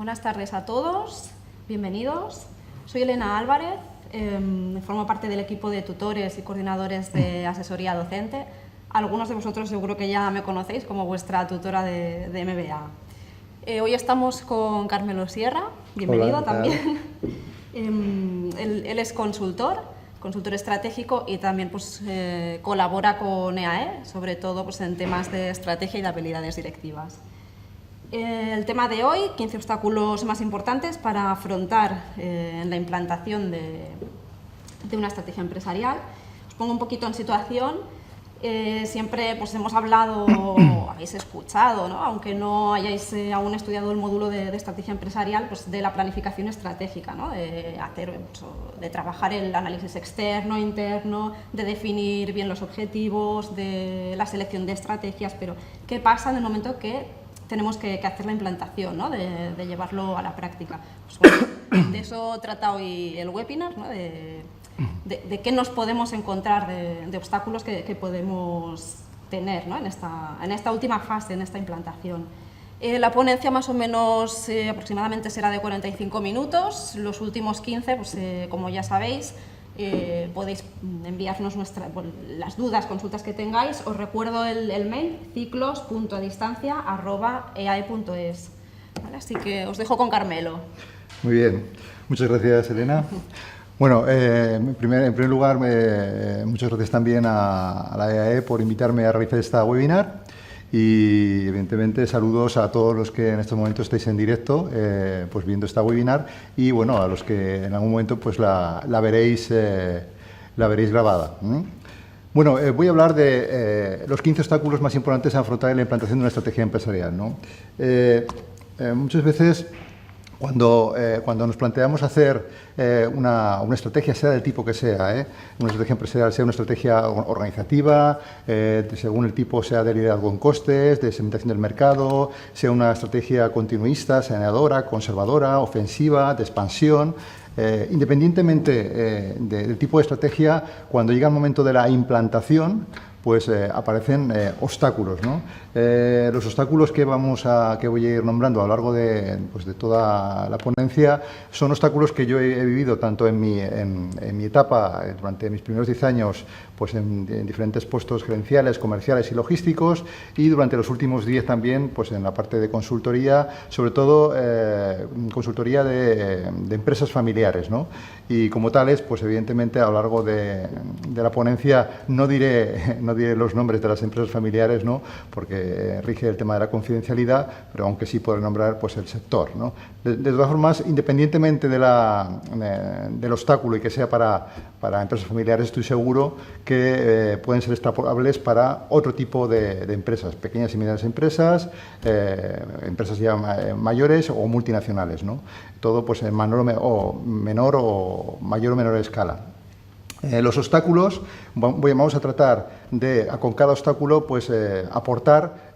Buenas tardes a todos, bienvenidos. Soy Elena Álvarez, formo parte del equipo de tutores y coordinadores de asesoría docente. Algunos de vosotros seguro que ya me conocéis como vuestra tutora de MBA. Hoy estamos con Carmelo Sierra, bienvenido. Hola, también. Él es consultor estratégico y también pues, colabora con EAE, sobre todo pues, en temas de estrategia y de habilidades directivas. El tema de hoy, 15 obstáculos más importantes para afrontar la implantación de una estrategia empresarial. Os pongo un poquito en situación. Siempre pues, hemos hablado, habéis escuchado, ¿no? Aunque no hayáis aún estudiado el módulo de estrategia empresarial, pues, de la planificación estratégica, ¿no? De trabajar el análisis externo, interno, de definir bien los objetivos, de la selección de estrategias, pero ¿qué pasa en el momento que tenemos que hacer la implantación, ¿no? de llevarlo a la práctica? Pues, bueno, de eso trata hoy el webinar, ¿no? De qué nos podemos encontrar, de obstáculos que podemos tener, ¿no? en esta última fase, en esta implantación. La ponencia más o menos aproximadamente será de 45 minutos, los últimos 15, pues, como ya sabéis, podéis enviarnos las dudas, consultas que tengáis. Os recuerdo el mail ciclos.adistancia@eae.es. ¿Vale? Así que os dejo con Carmelo. Muy bien, muchas gracias, Elena. Bueno, en primer lugar, muchas gracias también a la EAE por invitarme a realizar esta webinar y, evidentemente, saludos a todos los que en estos momentos estáis en directo pues viendo esta webinar y, bueno, a los que en algún momento pues la veréis grabada. Bueno, voy a hablar de los 15 obstáculos más importantes a afrontar en la implantación de una estrategia empresarial, ¿no? Muchas veces, cuando nos planteamos hacer una estrategia, sea del tipo que sea, una estrategia empresarial, sea una estrategia organizativa, según el tipo, sea de liderazgo en costes, de segmentación del mercado, sea una estrategia continuista, saneadora, conservadora, ofensiva, de expansión, independientemente del tipo de estrategia, cuando llega el momento de la implantación, pues aparecen obstáculos, ¿no? Los obstáculos que voy a ir nombrando a lo largo de toda la ponencia son obstáculos que yo he vivido tanto en mi etapa, durante mis primeros 10 años, pues en diferentes puestos gerenciales, comerciales y logísticos, y durante los últimos 10 también pues en la parte de consultoría, sobre todo consultoría de empresas familiares, ¿no? Y como tales, pues evidentemente a lo largo de la ponencia no diré los nombres de las empresas familiares, ¿no? Porque rige el tema de la confidencialidad, pero aunque sí podré nombrar pues el sector, ¿no? De todas formas, independientemente del obstáculo y que sea para empresas familiares, estoy seguro que pueden ser extrapolables para otro tipo de empresas, pequeñas y medianas empresas, empresas ya mayores o multinacionales, ¿no? Todo pues en mayor o menor escala. Los obstáculos, vamos a tratar de, con cada obstáculo, pues aportar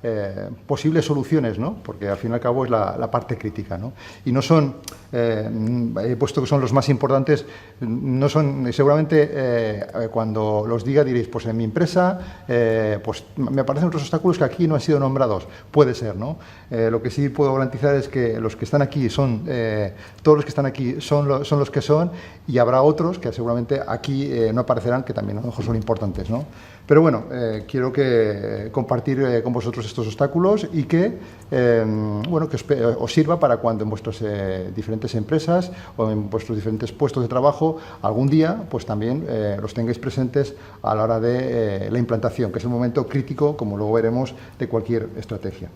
posibles soluciones, ¿no? Porque al fin y al cabo es la parte crítica, ¿no? Y no son, he puesto que son los más importantes, no son, seguramente cuando los diga diréis, pues en mi empresa, pues me aparecen otros obstáculos que aquí no han sido nombrados. Puede ser, ¿no? Lo que sí puedo garantizar es que los que están aquí son, todos los que están aquí son los que son, y habrá otros que seguramente aquí no aparecerán, que también a lo mejor son importantes, ¿no? Pero bueno, quiero compartir con vosotros estos obstáculos y que os sirva para cuando en vuestras diferentes empresas o en vuestros diferentes puestos de trabajo algún día pues también los tengáis presentes a la hora de la implantación, que es el momento crítico, como luego veremos, de cualquier estrategia.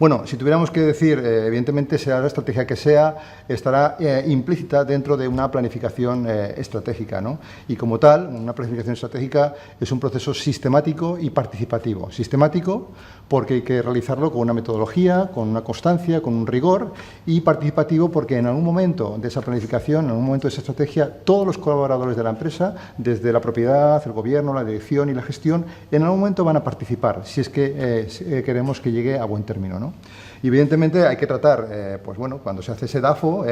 Bueno, si tuviéramos que decir, evidentemente, sea la estrategia que sea, estará implícita dentro de una planificación estratégica, ¿no? Y como tal, una planificación estratégica es un proceso sistemático y participativo. Sistemático porque hay que realizarlo con una metodología, con una constancia, con un rigor, y participativo porque en algún momento de esa planificación, en algún momento de esa estrategia, todos los colaboradores de la empresa, desde la propiedad, el gobierno, la dirección y la gestión, en algún momento van a participar, si es que queremos que llegue a buen término, ¿no? Y evidentemente hay que tratar, pues bueno, cuando se hace ese DAFO,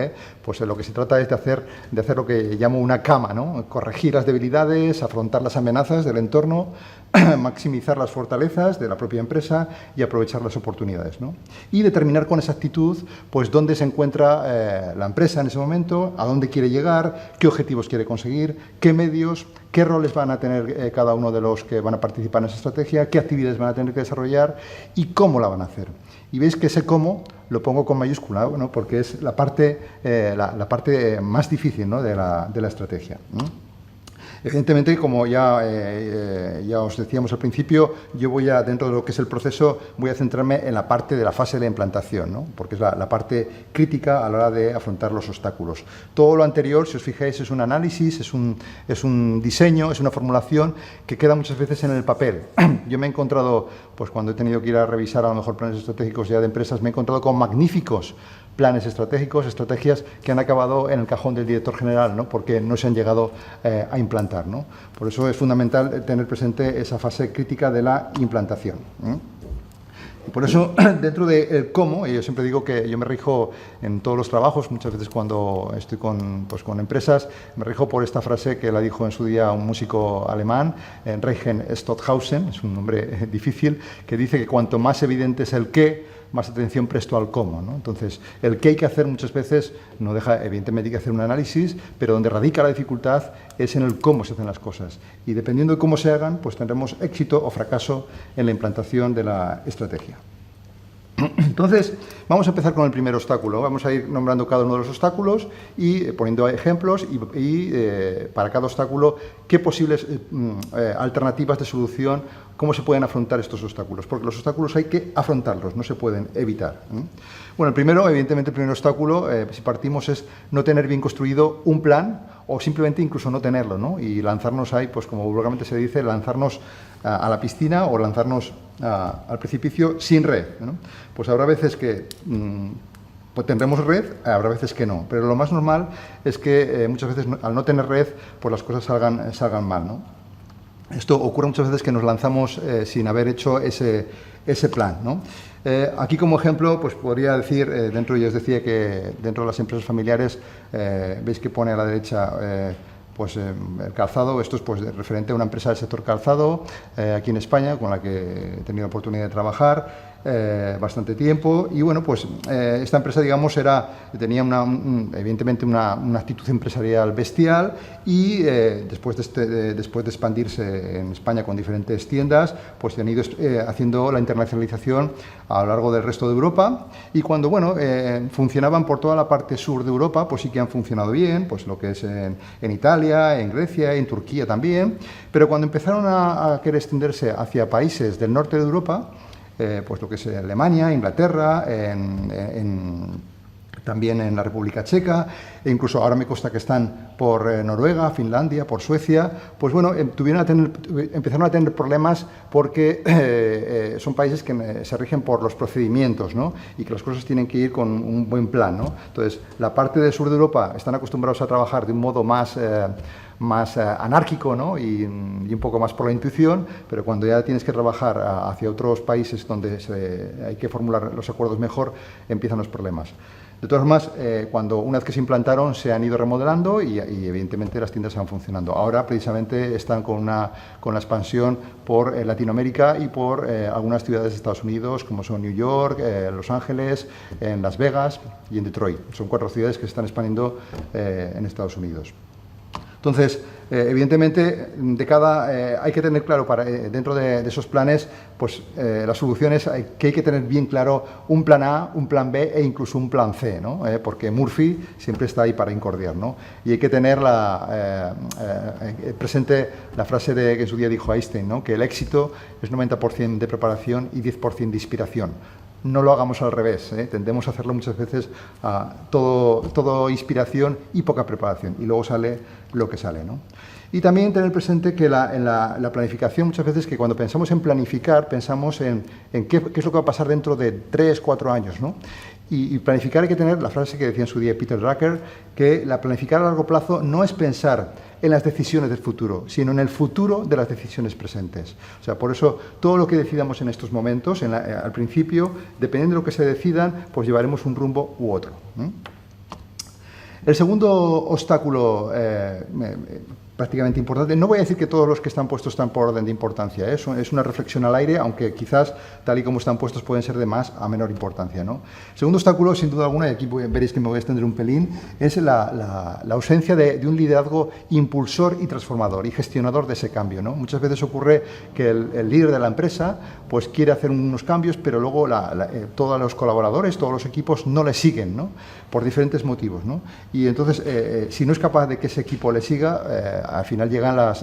pues lo que se trata es de hacer lo que llamo una cama, ¿no? Corregir las debilidades, afrontar las amenazas del entorno, maximizar las fortalezas de la propia empresa y aprovechar las oportunidades, ¿no? Y determinar con exactitud pues, dónde se encuentra la empresa en ese momento, a dónde quiere llegar, qué objetivos quiere conseguir, qué medios, qué roles van a tener cada uno de los que van a participar en esa estrategia, qué actividades van a tener que desarrollar y cómo la van a hacer. Y veis que ese cómo lo pongo con mayúscula, ¿no? Porque es la parte más difícil, ¿no? de la estrategia, ¿no? Evidentemente, como ya os decíamos al principio, yo voy a, dentro de lo que es el proceso, voy a centrarme en la parte de la fase de implantación, ¿no? Porque es la parte crítica a la hora de afrontar los obstáculos. Todo lo anterior, si os fijáis, es un análisis, es un diseño, es una formulación que queda muchas veces en el papel. Yo me he encontrado, pues cuando he tenido que ir a revisar a lo mejor planes estratégicos ya de empresas, me he encontrado con magníficos planes estratégicos, estrategias que han acabado en el cajón del director general, ¿no? Porque no se han llegado a implantar, ¿no? Por eso es fundamental tener presente esa fase crítica de la implantación, ¿eh? Y por eso, dentro del cómo, y yo siempre digo que yo me rijo en todos los trabajos, muchas veces cuando estoy con empresas, me rijo por esta frase que la dijo en su día un músico alemán, Reichen Stockhausen, es un nombre difícil, que dice que cuanto más evidente es el qué, más atención presto al cómo, ¿no? Entonces, el qué hay que hacer muchas veces no deja, evidentemente hay que hacer un análisis, pero donde radica la dificultad es en el cómo se hacen las cosas. Y dependiendo de cómo se hagan, pues tendremos éxito o fracaso en la implantación de la estrategia. Entonces, vamos a empezar con el primer obstáculo. Vamos a ir nombrando cada uno de los obstáculos y poniendo ejemplos y para cada obstáculo qué posibles alternativas de solución, cómo se pueden afrontar estos obstáculos. Porque los obstáculos hay que afrontarlos, no se pueden evitar. Bueno, el primero, evidentemente, el primer obstáculo, si partimos, es no tener bien construido un plan o simplemente incluso no tenerlo, ¿no? Y lanzarnos ahí, pues como vulgarmente se dice, lanzarnos a la piscina o lanzarnos al precipicio sin red, ¿no? Pues habrá veces que pues tendremos red, habrá veces que no, pero lo más normal es que muchas veces al no tener red, pues las cosas salgan mal, ¿no? Esto ocurre muchas veces que nos lanzamos sin haber hecho ese plan, ¿no? Aquí como ejemplo, pues podría decir, yo os decía que dentro de las empresas familiares, veis que pone a la derecha pues el calzado. Esto es pues referente a una empresa del sector calzado aquí en España, con la que he tenido oportunidad de trabajar bastante tiempo. Y bueno, pues esta empresa, digamos, tenía evidentemente una actitud empresarial bestial y después de expandirse en España con diferentes tiendas, pues han ido haciendo la internacionalización a lo largo del resto de Europa. Y cuando, bueno, funcionaban por toda la parte sur de Europa, pues sí que han funcionado bien, pues lo que es en Italia, en Grecia, en Turquía también. Pero cuando empezaron a querer extenderse hacia países del norte de Europa, pues lo que es Alemania, Inglaterra, también en la República Checa, e incluso ahora me consta que están por Noruega, Finlandia, por Suecia, pues bueno, empezaron a tener problemas porque son países que se rigen por los procedimientos, ¿no? Y que las cosas tienen que ir con un buen plan, ¿no? Entonces, la parte del sur de Europa están acostumbrados a trabajar de un modo más anárquico, ¿no? y un poco más por la intuición, pero cuando ya tienes que trabajar hacia otros países donde hay que formular los acuerdos mejor, empiezan los problemas. De todas formas, una vez que se implantaron, se han ido remodelando y evidentemente las tiendas están funcionando. Ahora, precisamente, están con la expansión por Latinoamérica y por algunas ciudades de Estados Unidos, como son New York, Los Ángeles, en Las Vegas y en Detroit. Son 4 ciudades que se están expandiendo en Estados Unidos. Entonces, evidentemente, hay que tener claro dentro de esos planes, pues las soluciones que hay que tener bien claro un plan A, un plan B e incluso un plan C, ¿no? Porque Murphy siempre está ahí para incordiar, ¿no? Y hay que tener presente la frase que en su día dijo Einstein, ¿no? Que el éxito es 90% de preparación y 10% de inspiración. No lo hagamos al revés, tendemos a hacerlo muchas veces todo inspiración y poca preparación, y luego sale lo que sale, ¿no? Y también tener presente que en la planificación, muchas veces que cuando pensamos en planificar, pensamos en qué es lo que va a pasar dentro de 3, 4 años, ¿no? Y planificar hay que tener la frase que decía en su día Peter Drucker, que la planificar a largo plazo no es pensar en las decisiones del futuro, sino en el futuro de las decisiones presentes. O sea, por eso todo lo que decidamos en estos momentos, al principio, dependiendo de lo que se decidan, pues llevaremos un rumbo u otro. El segundo obstáculo prácticamente importante. No voy a decir que todos los que están puestos están por orden de importancia, ¿eh? Es una reflexión al aire, aunque quizás tal y como están puestos pueden ser de más a menor importancia, ¿no? Segundo obstáculo, sin duda alguna, y aquí veréis que me voy a extender un pelín, es la ausencia de un liderazgo impulsor y transformador y gestionador de ese cambio, ¿no? Muchas veces ocurre que el líder de la empresa pues quiere hacer unos cambios, pero luego todos los colaboradores, todos los equipos no le siguen, ¿no? Por diferentes motivos, ¿no? Y entonces, si no es capaz de que ese equipo le siga, al final llegan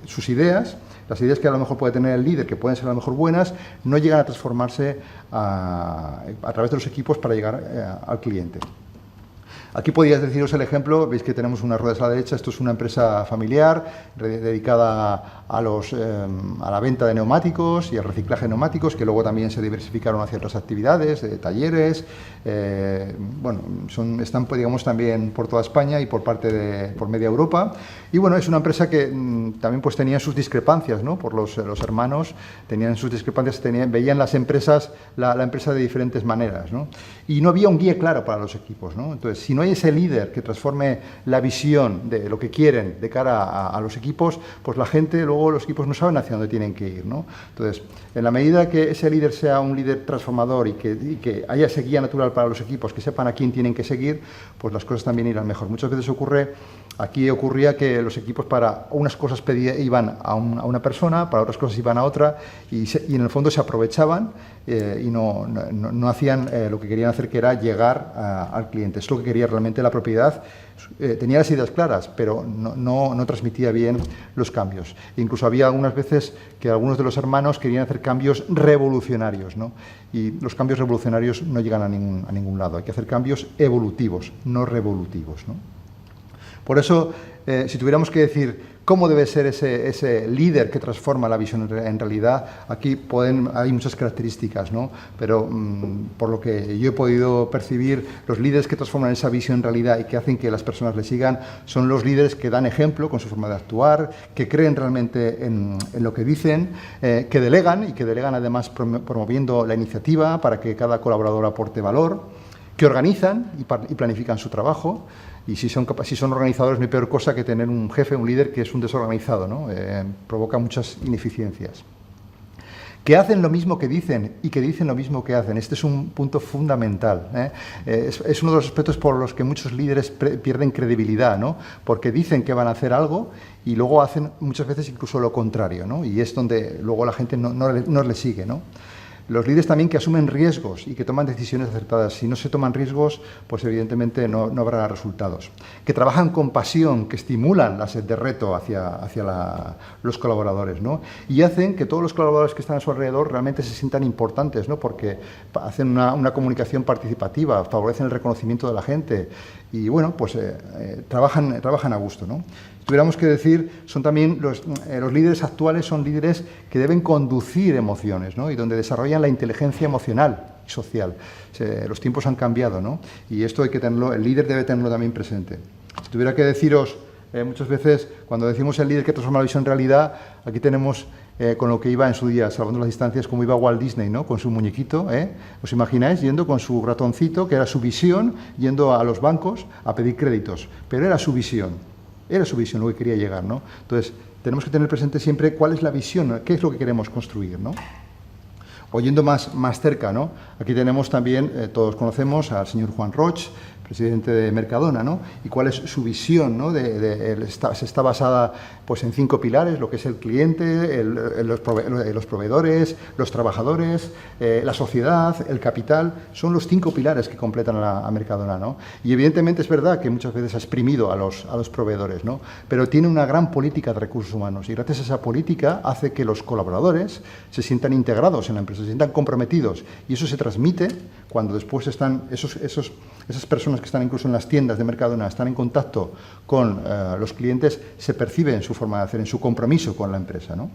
sus ideas, las ideas que a lo mejor puede tener el líder, que pueden ser a lo mejor buenas, no llegan a transformarse a través de los equipos para llegar al cliente. Aquí podría deciros el ejemplo, veis que tenemos unas ruedas a la derecha, esto es una empresa familiar dedicada a la venta de neumáticos y al reciclaje de neumáticos, que luego también se diversificaron hacia otras actividades, de talleres, bueno, están, digamos, también por toda España y por media Europa. Y bueno, es una empresa que también pues tenía sus discrepancias, ¿no? Por los hermanos tenían sus discrepancias, veían las empresas, la empresa de diferentes maneras, ¿no? Y no había un guía claro para los equipos, ¿no? Entonces, si no hay ese líder que transforme la visión de lo que quieren de cara a los equipos, pues la gente, luego los equipos no saben hacia dónde tienen que ir, ¿no? Entonces, en la medida que ese líder sea un líder transformador y que haya esa guía natural para los equipos, que sepan a quién tienen que seguir, pues las cosas también irán mejor. Muchas veces ocurría que los equipos para unas cosas iban a una persona, para otras cosas iban a otra, y en el fondo se aprovechaban y no hacían lo que querían hacer, que era llegar al cliente. Es lo que quería realmente la propiedad. Tenía las ideas claras, pero no transmitía bien los cambios. Incluso había algunas veces que algunos de los hermanos querían hacer cambios revolucionarios, ¿no? Y los cambios revolucionarios no llegan a ningún lado. Hay que hacer cambios evolutivos, no revolutivos, ¿no? Por eso, si tuviéramos que decir cómo debe ser ese líder que transforma la visión en realidad, aquí hay muchas características, ¿no? Pero por lo que yo he podido percibir, los líderes que transforman esa visión en realidad y que hacen que las personas le sigan son los líderes que dan ejemplo con su forma de actuar, que creen realmente en lo que dicen, que delegan, y que delegan además promoviendo la iniciativa para que cada colaborador aporte valor, que organizan y planifican su trabajo. Y si son organizadores, no hay peor cosa que tener un jefe, un líder que es un desorganizado, ¿no? Provoca muchas ineficiencias. Que hacen lo mismo que dicen y que dicen lo mismo que hacen. Este es un punto fundamental, ¿eh? Es uno de los aspectos por los que muchos líderes pierden credibilidad, ¿no? Porque dicen que van a hacer algo y luego hacen muchas veces incluso lo contrario, ¿no? Y es donde luego la gente no le sigue, ¿no? Los líderes también que asumen riesgos y que toman decisiones acertadas. Si no se toman riesgos, pues evidentemente no habrá resultados. Que trabajan con pasión, que estimulan la sed de reto hacia los colaboradores, ¿no? Y hacen que todos los colaboradores que están a su alrededor realmente se sientan importantes, ¿no? Porque hacen una comunicación participativa, favorecen el reconocimiento de la gente y, bueno, pues trabajan a gusto, ¿no? Si tuviéramos que decir, son también los líderes actuales son líderes que deben conducir emociones, ¿no? Y donde desarrollan la inteligencia emocional y social. Los tiempos han cambiado, ¿no? Y esto hay que tenerlo, el líder debe tenerlo también presente. Si tuviera que deciros, muchas veces cuando decimos el líder que transforma la visión en realidad, aquí tenemos con lo que iba en su día, salvando las distancias, como iba Walt Disney, ¿no? Con su muñequito, ¿eh? ¿Os imagináis? Yendo con su ratoncito, que era su visión, yendo a los bancos a pedir créditos. Pero era su visión. Era su visión, lo que quería llegar, ¿no? Entonces, tenemos que tener presente siempre cuál es la visión, qué es lo que queremos construir, ¿no? O yendo más cerca, ¿no? Aquí tenemos también, todos conocemos al señor Juan Roig, presidente de Mercadona, ¿no? Y cuál es su visión, ¿no? Se está basada pues, en 5 pilares, lo que es el cliente, los proveedores, los trabajadores, la sociedad, el capital, son los 5 pilares que completan a Mercadona, ¿no? Y evidentemente es verdad que muchas veces ha exprimido a los proveedores, ¿no? Pero tiene una gran política de recursos humanos y gracias a esa política hace que los colaboradores se sientan integrados en la empresa, se sientan comprometidos y eso se transmite cuando después están esas personas que están incluso en las tiendas de Mercadona, están en contacto con los clientes, se percibe en su forma de hacer, en su compromiso con la empresa, ¿no?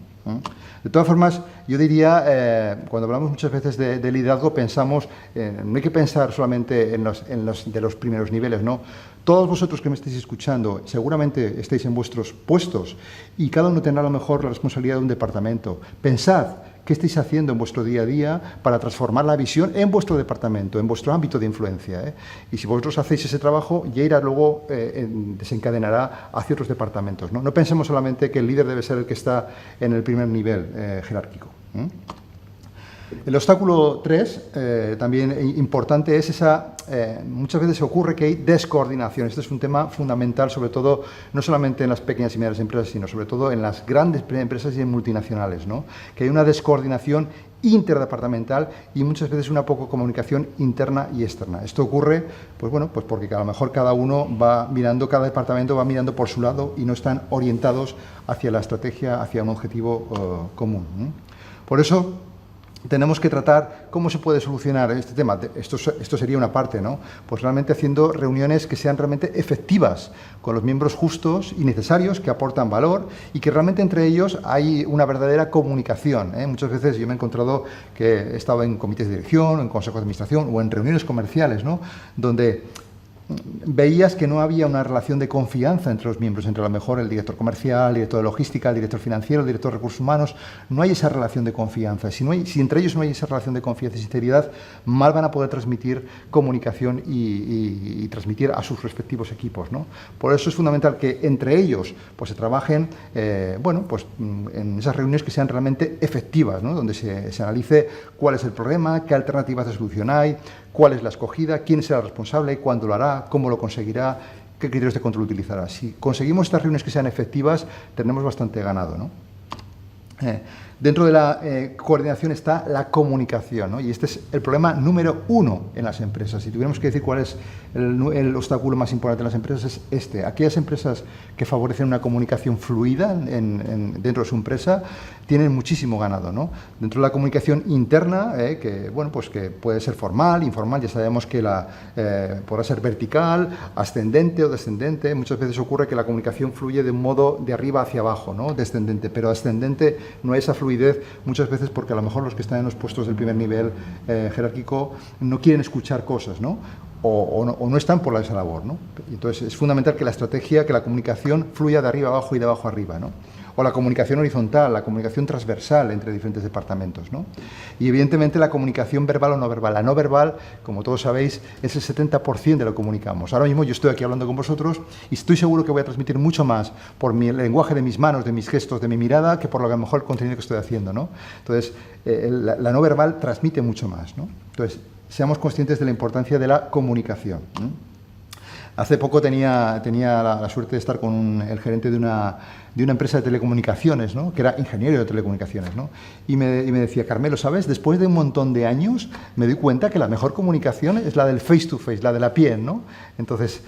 De todas formas, yo diría, cuando hablamos muchas veces de liderazgo, pensamos, no hay que pensar solamente en los primeros niveles, ¿no? Todos vosotros que me estáis escuchando, seguramente estáis en vuestros puestos y cada uno tendrá a lo mejor la responsabilidad de un departamento. Pensad qué estáis haciendo en vuestro día a día para transformar la visión en vuestro departamento, en vuestro ámbito de influencia, ¿eh? Y si vosotros hacéis ese trabajo, Lleira luego desencadenará hacia otros departamentos, ¿no? No pensemos solamente que el líder debe ser el que está en el primer nivel jerárquico. El obstáculo 3, también importante, es esa, muchas veces ocurre que hay descoordinación. Este es un tema fundamental, sobre todo, no solamente en las pequeñas y medianas empresas, sino sobre todo en las grandes empresas y en multinacionales, ¿no? Que hay una descoordinación interdepartamental y muchas veces una poca comunicación interna y externa. Esto ocurre, pues bueno, pues porque a lo mejor cada uno va mirando, cada departamento va mirando por su lado y no están orientados hacia la estrategia, hacia un objetivo común, ¿no? Por eso tenemos que tratar cómo se puede solucionar este tema. Esto sería una parte, ¿no? Pues realmente haciendo reuniones que sean realmente efectivas, con los miembros justos y necesarios, que aportan valor y que realmente entre ellos hay una verdadera comunicación, ¿eh? Muchas veces yo me he encontrado que he estado en comités de dirección, en consejos de administración o en reuniones comerciales, ¿no? Donde veías que no había una relación de confianza entre los miembros, entre a lo mejor el director comercial, el director de logística, el director financiero, el director de recursos humanos. No hay esa relación de confianza. Si entre ellos no hay esa relación de confianza y sinceridad, mal van a poder transmitir comunicación y transmitir a sus respectivos equipos, ¿no? Por eso es fundamental que entre ellos pues, se trabajen bueno, pues, en esas reuniones que sean realmente efectivas, ¿no? Donde se analice cuál es el problema, qué alternativas de solución hay, cuál es la escogida, quién será el responsable, cuándo lo hará, cómo lo conseguirá, qué criterios de control utilizará. Si conseguimos estas reuniones que sean efectivas, tenemos bastante ganado, ¿no? Dentro de la coordinación está la comunicación, ¿no? Y este es el problema número 1 en las empresas. Si tuviéramos que decir cuál es el obstáculo más importante en las empresas, es este. Aquellas empresas que favorecen una comunicación fluida dentro de su empresa tienen muchísimo ganado, ¿no? Dentro de la comunicación interna, que, bueno, pues que puede ser formal, informal, ya sabemos que podrá ser vertical, ascendente o descendente. Muchas veces ocurre que la comunicación fluye de un modo de arriba hacia abajo, ¿no? Descendente, pero ascendente no hay esa fluidez muchas veces porque a lo mejor los que están en los puestos del primer nivel jerárquico no quieren escuchar cosas, ¿no? O no están por esa labor, ¿no? Entonces es fundamental que la estrategia, que la comunicación fluya de arriba abajo y de abajo arriba, ¿no? O la comunicación horizontal, la comunicación transversal entre diferentes departamentos, ¿no? Y evidentemente la comunicación verbal o no verbal. La no verbal, como todos sabéis, es el 70% de lo que comunicamos. Ahora mismo yo estoy aquí hablando con vosotros y estoy seguro que voy a transmitir mucho más por el lenguaje de mis manos, de mis gestos, de mi mirada, que por lo que a lo mejor el contenido que estoy haciendo, ¿no? Entonces, la no verbal transmite mucho más, ¿no? Entonces, seamos conscientes de la importancia de la comunicación, ¿no? Hace poco tenía la suerte de estar con el gerente de una empresa de telecomunicaciones, ¿no? Que era ingeniero de telecomunicaciones, ¿no? Y me decía, Carmelo, ¿sabes? Después de un montón de años me doy cuenta que la mejor comunicación es la del face to face, la de la piel, ¿no? Entonces,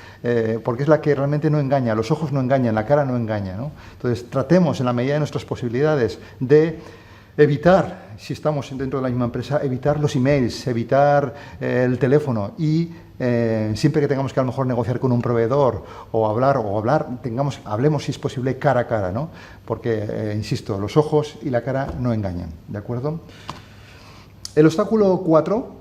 porque es la que realmente no engaña, los ojos no engañan, la cara no engaña, ¿no? Entonces, tratemos en la medida de nuestras posibilidades de evitar, si estamos dentro de la misma empresa, evitar los emails, evitar el teléfono y siempre que tengamos que a lo mejor negociar con un proveedor o hablar, hablemos si es posible cara a cara, ¿no? Porque, insisto, los ojos y la cara no engañan, ¿de acuerdo? El obstáculo 4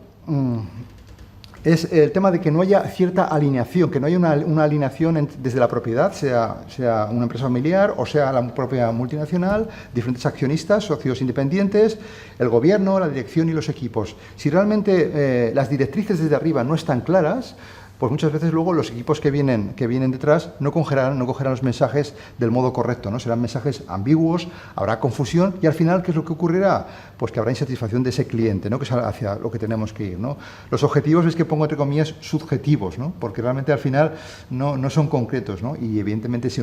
es el tema de que no haya cierta alineación, que no haya una alineación desde la propiedad, sea una empresa familiar o sea la propia multinacional, diferentes accionistas, socios independientes, el gobierno, la dirección y los equipos. Si realmente las directrices desde arriba no están claras, pues muchas veces luego los equipos que vienen detrás no cogerán los mensajes del modo correcto, ¿no? Serán mensajes ambiguos, habrá confusión y al final, ¿qué es lo que ocurrirá? Pues que habrá insatisfacción de ese cliente, ¿no? Que es hacia lo que tenemos que ir, ¿no? Los objetivos es que pongo entre comillas subjetivos, ¿no? Porque realmente al final no son concretos, ¿no? Y evidentemente si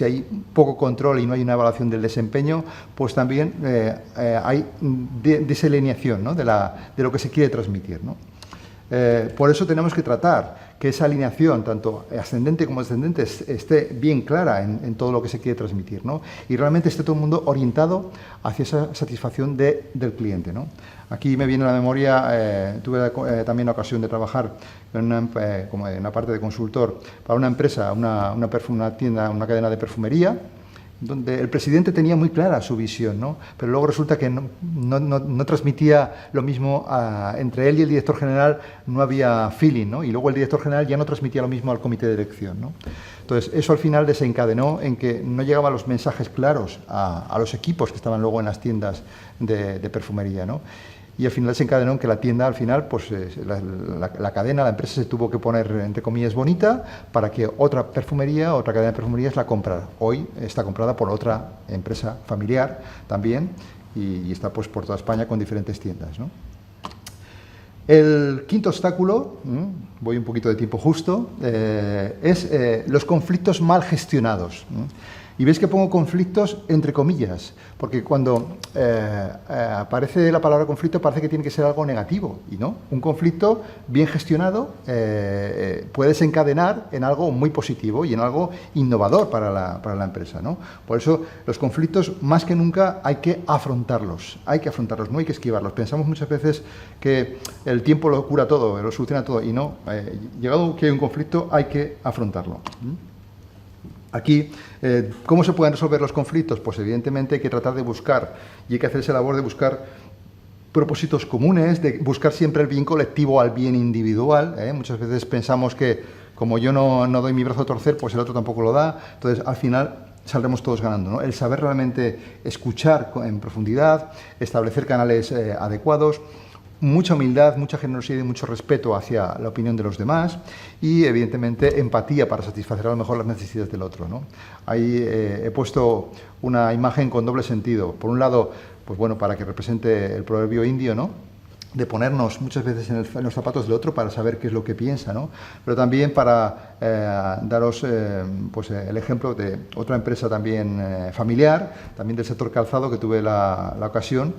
hay poco control y no hay una evaluación del desempeño, pues también hay desalineación, ¿no? De lo que se quiere transmitir, ¿no? Por eso tenemos que tratar que esa alineación, tanto ascendente como descendente, esté bien clara en todo lo que se quiere transmitir, ¿no? Y realmente esté todo el mundo orientado hacia esa satisfacción del cliente, ¿no? Aquí me viene a la memoria, tuve también la ocasión de trabajar como en una parte de consultor para una empresa, una tienda, una cadena de perfumería, donde el presidente tenía muy clara su visión, ¿no? Pero luego resulta que no transmitía lo mismo entre él y el director general, no había feeling, ¿no? Y luego el director general ya no transmitía lo mismo al comité de dirección, ¿no? Entonces, eso al final desencadenó en que no llegaban los mensajes claros a los equipos que estaban luego en las tiendas de perfumería, ¿no? Y al final desencadenó en que la tienda, al final, pues la cadena, la empresa se tuvo que poner, entre comillas, bonita para que otra cadena de perfumerías la comprara. Hoy está comprada por otra empresa familiar también y está pues por toda España con diferentes tiendas, ¿no? El quinto obstáculo, voy un poquito de tiempo justo, es los conflictos mal gestionados. Y veis que pongo conflictos entre comillas, porque cuando aparece la palabra conflicto parece que tiene que ser algo negativo, y no. Un conflicto bien gestionado puede desencadenar en algo muy positivo y en algo innovador para la empresa, ¿no? Por eso los conflictos más que nunca hay que afrontarlos, no hay que esquivarlos. Pensamos muchas veces que el tiempo lo cura todo, lo soluciona todo, y no. Llegado que hay un conflicto hay que afrontarlo. Aquí, ¿cómo se pueden resolver los conflictos? Pues evidentemente hay que tratar de buscar, y hay que hacer esa labor de buscar propósitos comunes, de buscar siempre el bien colectivo al bien individual. Muchas veces pensamos que como yo no doy mi brazo a torcer, pues el otro tampoco lo da. Entonces, al final saldremos todos ganando, ¿no? El saber realmente escuchar en profundidad, establecer canales adecuados, mucha humildad, mucha generosidad y mucho respeto hacia la opinión de los demás y, evidentemente, empatía para satisfacer a lo mejor las necesidades del otro, ¿no? Ahí he puesto una imagen con doble sentido. Por un lado, pues bueno, para que represente el proverbio indio, ¿no?, de ponernos muchas veces en los zapatos del otro para saber qué es lo que piensa, ¿no? Pero también para daros pues, el ejemplo de otra empresa también familiar, también del sector calzado, que tuve la ocasión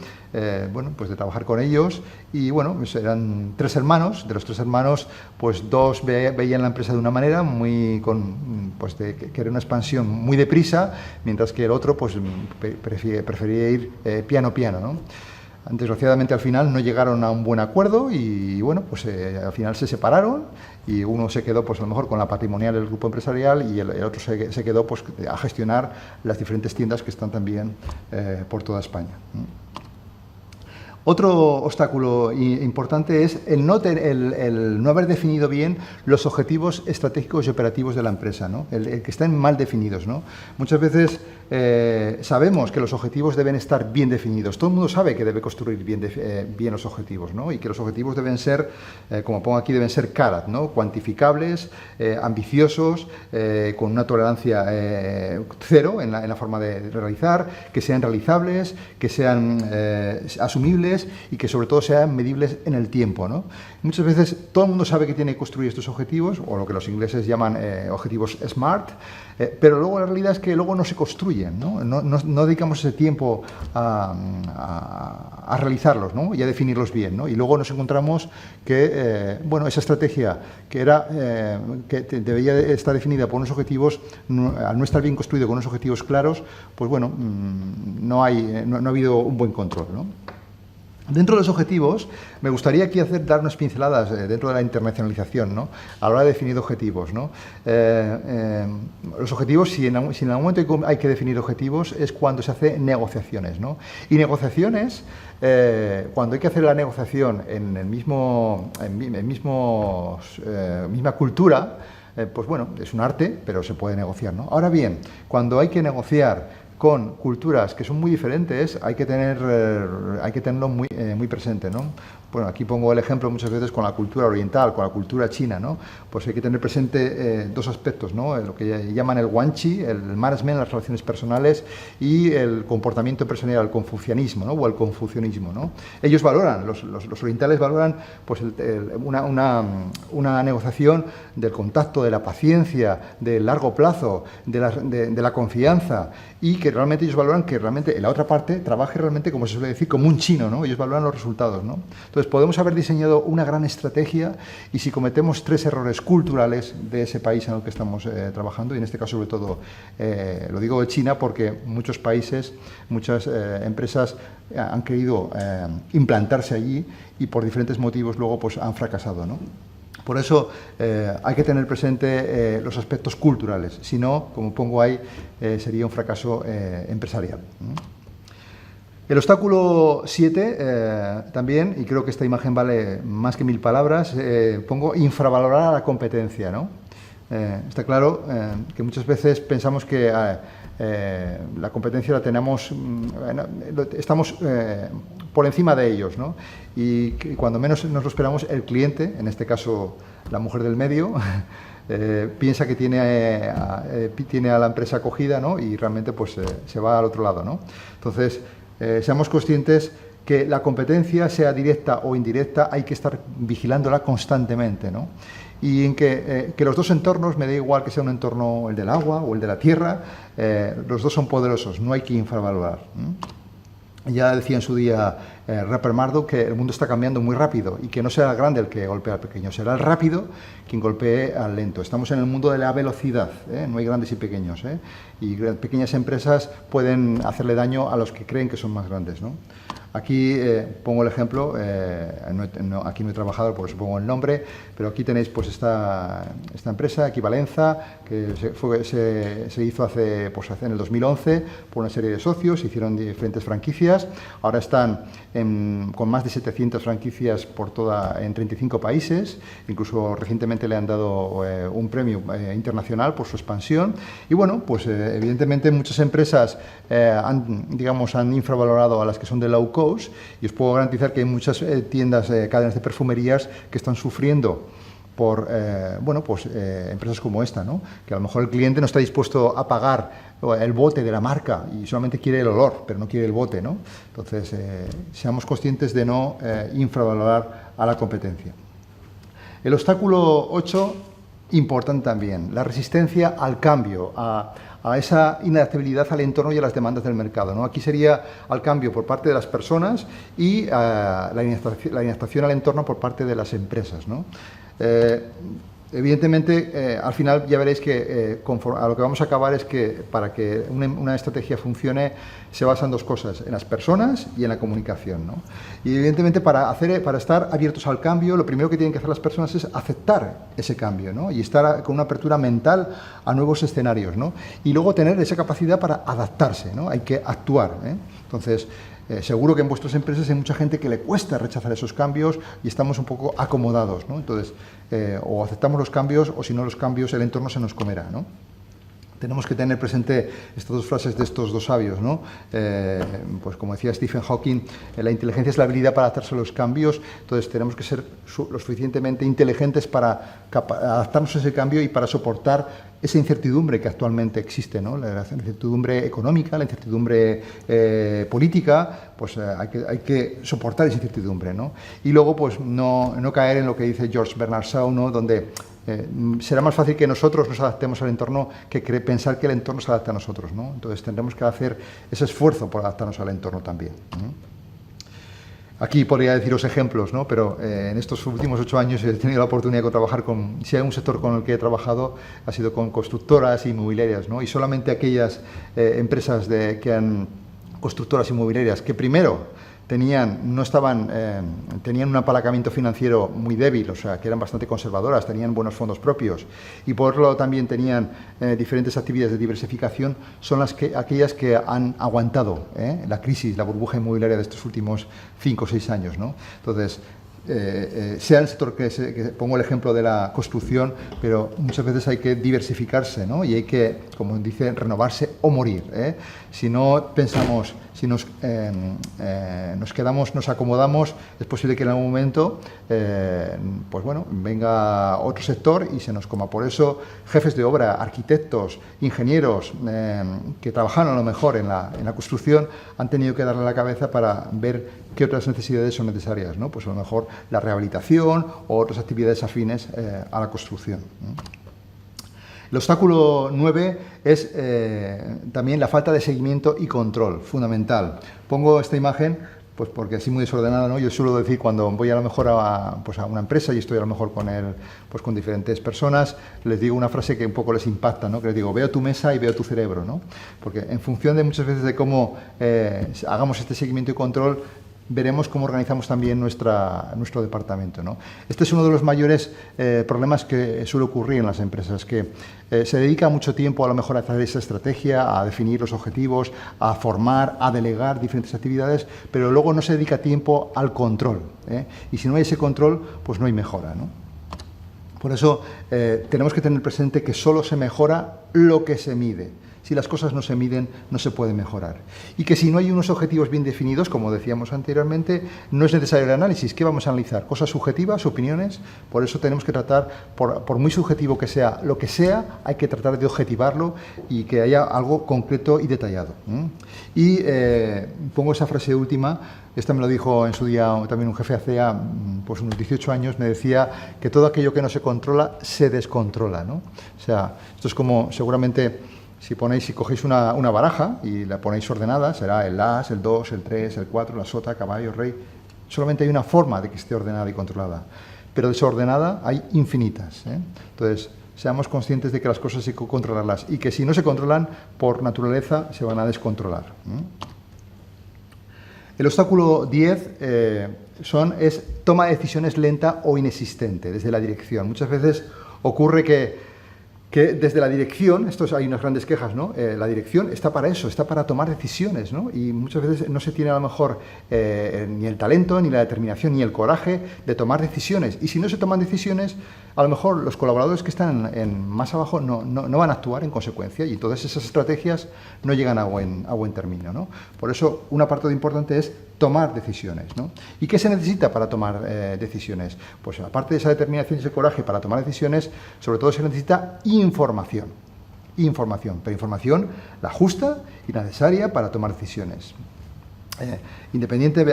bueno, pues de trabajar con ellos. Y bueno, pues eran 3 hermanos. De los 3 hermanos, pues 2 veían la empresa de una manera, pues de querer una expansión muy deprisa, mientras que el otro pues prefería ir piano, ¿no? Desgraciadamente al final no llegaron a un buen acuerdo y bueno, pues al final se separaron y uno se quedó pues a lo mejor con la patrimonial del grupo empresarial y el otro se quedó pues a gestionar las diferentes tiendas que están también por toda España. Otro obstáculo importante es el no haber definido bien los objetivos estratégicos y operativos de la empresa, ¿no? El que estén mal definidos, ¿no? Muchas veces sabemos que los objetivos deben estar bien definidos. Todo el mundo sabe que debe construir bien los objetivos, ¿no? Y que los objetivos deben ser, como pongo aquí, deben ser CARAT, ¿no? Cuantificables, ambiciosos, con una tolerancia cero en la forma de realizar, que sean realizables, que sean asumibles y que sobre todo sean medibles en el tiempo, ¿no? Muchas veces todo el mundo sabe que tiene que construir estos objetivos, o lo que los ingleses llaman objetivos SMART, pero luego la realidad es que luego no se construyen, ¿no? No dedicamos ese tiempo a realizarlos, ¿no? Y a definirlos bien, ¿no? Y luego nos encontramos que bueno, esa estrategia que debía estar definida por unos objetivos, al no estar bien construido con unos objetivos claros, pues bueno, no ha habido un buen control, ¿no? Dentro de los objetivos, me gustaría aquí dar unas pinceladas dentro de la internacionalización, ¿no? A la hora de definir objetivos, ¿no? Los objetivos, si en algún momento hay que definir objetivos, es cuando se hace negociaciones, ¿no? Y negociaciones, cuando hay que hacer la negociación en misma cultura, pues bueno, es un arte, pero se puede negociar, ¿no? Ahora bien, cuando hay que negociar con culturas que son muy diferentes, hay que tenerlo muy presente, ¿no? Bueno, aquí pongo el ejemplo muchas veces con la cultura oriental, con la cultura china, ¿no? Pues hay que tener presente 2 aspectos, ¿no? Lo que llaman el guanxi, el management, las relaciones personales, y el comportamiento empresarial, el confucianismo, ¿no? O el confucianismo, ¿no? Ellos valoran, los orientales valoran pues una negociación del contacto, de la paciencia, del largo plazo, de la confianza, y que realmente ellos valoran que realmente la otra parte trabaje realmente, como se suele decir, como un chino, ¿no? Ellos valoran los resultados, ¿no? Entonces podemos haber diseñado una gran estrategia y si cometemos 3 errores culturales de ese país en el que estamos trabajando, y en este caso sobre todo lo digo de China porque muchos países, muchas empresas han querido implantarse allí y por diferentes motivos luego pues han fracasado, ¿no? Por eso hay que tener presente los aspectos culturales, si no, como pongo ahí, sería un fracaso empresarial. El obstáculo 7 también, y creo que esta imagen vale más que 1000 palabras, pongo infravalorar a la competencia, ¿no? Está claro que muchas veces pensamos que la competencia la tenemos, estamos por encima de ellos, ¿no? Y cuando menos nos lo esperamos, el cliente, en este caso la mujer del medio, piensa que tiene a la empresa acogida, ¿no? Y realmente pues se va al otro lado, ¿no? Entonces, seamos conscientes que la competencia, sea directa o indirecta, hay que estar vigilándola constantemente, ¿no? Y en que los dos entornos, me da igual que sea un entorno el del agua o el de la tierra, los dos son poderosos, no hay que infravalorar. Ya decía en su día Rupert Murdoch que el mundo está cambiando muy rápido y que no será el grande el que golpea al pequeño, será el rápido quien golpee al lento. Estamos en el mundo de la velocidad, no hay grandes y pequeños, y pequeñas empresas pueden hacerle daño a los que creen que son más grandes, ¿no? Aquí pongo el ejemplo, aquí no he trabajado, por eso pongo el nombre, pero aquí tenéis pues esta empresa, Equivalenza, que se hizo hace en el 2011 por una serie de socios, hicieron diferentes franquicias, ahora están con más de 700 franquicias en 35 países, incluso recientemente le han dado un premio internacional por su expansión, y bueno, pues evidentemente muchas empresas han infravalorado a las que son de low cost, y os puedo garantizar que hay muchas tiendas, cadenas de perfumerías que están sufriendo por empresas como esta, ¿no? Que a lo mejor el cliente no está dispuesto a pagar el bote de la marca y solamente quiere el olor, pero no quiere el bote, ¿no? Entonces, seamos conscientes de no infravalorar a la competencia. El obstáculo 8, importante también, la resistencia al cambio, a esa inadaptabilidad al entorno y a las demandas del mercado, ¿no? Aquí sería al cambio por parte de las personas y la inadaptación al entorno por parte de las empresas, ¿no? Evidentemente, al final ya veréis que a lo que vamos a acabar es que para que una estrategia funcione se basa en dos cosas, en las personas y en la comunicación, ¿no? Y evidentemente para estar abiertos al cambio, lo primero que tienen que hacer las personas es aceptar ese cambio, ¿no? Y estar con una apertura mental a nuevos escenarios, ¿no? Y luego tener esa capacidad para adaptarse, ¿no? Hay que actuar, ¿eh? Entonces, seguro que en vuestras empresas hay mucha gente que le cuesta rechazar esos cambios y estamos un poco acomodados, ¿no? Entonces, o aceptamos los cambios o si no los cambios el entorno se nos comerá, ¿no? Tenemos que tener presente estas dos frases de estos dos sabios, ¿no? Pues como decía Stephen Hawking, la inteligencia es la habilidad para adaptarse a los cambios, entonces tenemos que ser lo suficientemente inteligentes para adaptarnos a ese cambio y para soportar esa incertidumbre que actualmente existe, ¿no? La incertidumbre económica, la incertidumbre política, pues hay que soportar esa incertidumbre, ¿no? Y luego, pues no caer en lo que dice George Bernard Shaw, ¿no? Donde será más fácil que nosotros nos adaptemos al entorno que pensar que el entorno se adapta a nosotros, ¿no? Entonces tendremos que hacer ese esfuerzo por adaptarnos al entorno también, ¿no? Aquí podría deciros ejemplos, ¿no? Pero en estos últimos 8 años he tenido la oportunidad de trabajar si hay un sector con el que he trabajado, ha sido con constructoras inmobiliarias, ¿no? Y solamente aquellas empresas constructoras inmobiliarias que primero tenían un apalancamiento financiero muy débil, o sea, que eran bastante conservadoras, tenían buenos fondos propios y por otro lado también tenían diferentes actividades de diversificación, son aquellas que han aguantado la crisis, la burbuja inmobiliaria de estos últimos 5 o 6 años, ¿no? Entonces, sea el sector que pongo el ejemplo de la construcción, pero muchas veces hay que diversificarse, ¿no? Y hay que, como dice, renovarse o morir, ¿eh? Si no pensamos, si nos quedamos, nos acomodamos, es posible que en algún momento, pues bueno, venga otro sector y se nos coma. Por eso, jefes de obra, arquitectos, ingenieros que trabajan a lo mejor en la construcción han tenido que darle la cabeza para ver qué otras necesidades son necesarias, ¿no? Pues a lo mejor la rehabilitación o otras actividades afines a la construcción, ¿no? El obstáculo 9 es también la falta de seguimiento y control, fundamental. Pongo esta imagen pues porque así muy desordenada, ¿no? Yo suelo decir cuando voy a lo mejor a una empresa y estoy a lo mejor con diferentes personas, les digo una frase que un poco les impacta, ¿no? Que les digo, veo tu mesa y veo tu cerebro, ¿no? Porque en función de muchas veces de cómo hagamos este seguimiento y control, veremos cómo organizamos también nuestro departamento, ¿no? Este es uno de los mayores problemas que suele ocurrir en las empresas, que se dedica mucho tiempo a lo mejor a hacer esa estrategia, a definir los objetivos, a formar, a delegar diferentes actividades, pero luego no se dedica tiempo al control, ¿eh? Y si no hay ese control, pues no hay mejora, ¿no? Por eso tenemos que tener presente que solo se mejora lo que se mide. Si las cosas no se miden, no se puede mejorar. Y que si no hay unos objetivos bien definidos, como decíamos anteriormente, no es necesario el análisis. ¿Qué vamos a analizar? Cosas subjetivas, opiniones. Por eso tenemos que tratar, por muy subjetivo que sea, lo que sea, hay que tratar de objetivarlo y que haya algo concreto y detallado. Y pongo esa frase última. Esta me lo dijo en su día también un jefe hace pues unos 18 años, me decía que todo aquello que no se controla, se descontrola, ¿no? O sea, esto es como seguramente... Si cogéis una baraja y la ponéis ordenada, será el as, el 2, el 3, el 4, la sota, caballo, rey. Solamente hay una forma de que esté ordenada y controlada. Pero desordenada hay infinitas, ¿eh? Entonces, seamos conscientes de que las cosas hay que controlarlas y que si no se controlan, por naturaleza, se van a descontrolar. El obstáculo 10 es toma de decisiones lenta o inexistente desde la dirección. Muchas veces ocurre que desde la dirección, hay unas grandes quejas, ¿no? La dirección está para eso, está para tomar decisiones, ¿no? Y muchas veces no se tiene a lo mejor ni el talento, ni la determinación, ni el coraje de tomar decisiones. Y si no se toman decisiones, a lo mejor los colaboradores que están más abajo no van a actuar en consecuencia y todas esas estrategias no llegan a buen término, ¿no? Por eso, una parte importante es tomar decisiones, ¿no? ¿Y qué se necesita para tomar decisiones? Pues aparte de esa determinación y ese coraje para tomar decisiones, sobre todo se necesita información, pero información la justa y la necesaria para tomar decisiones.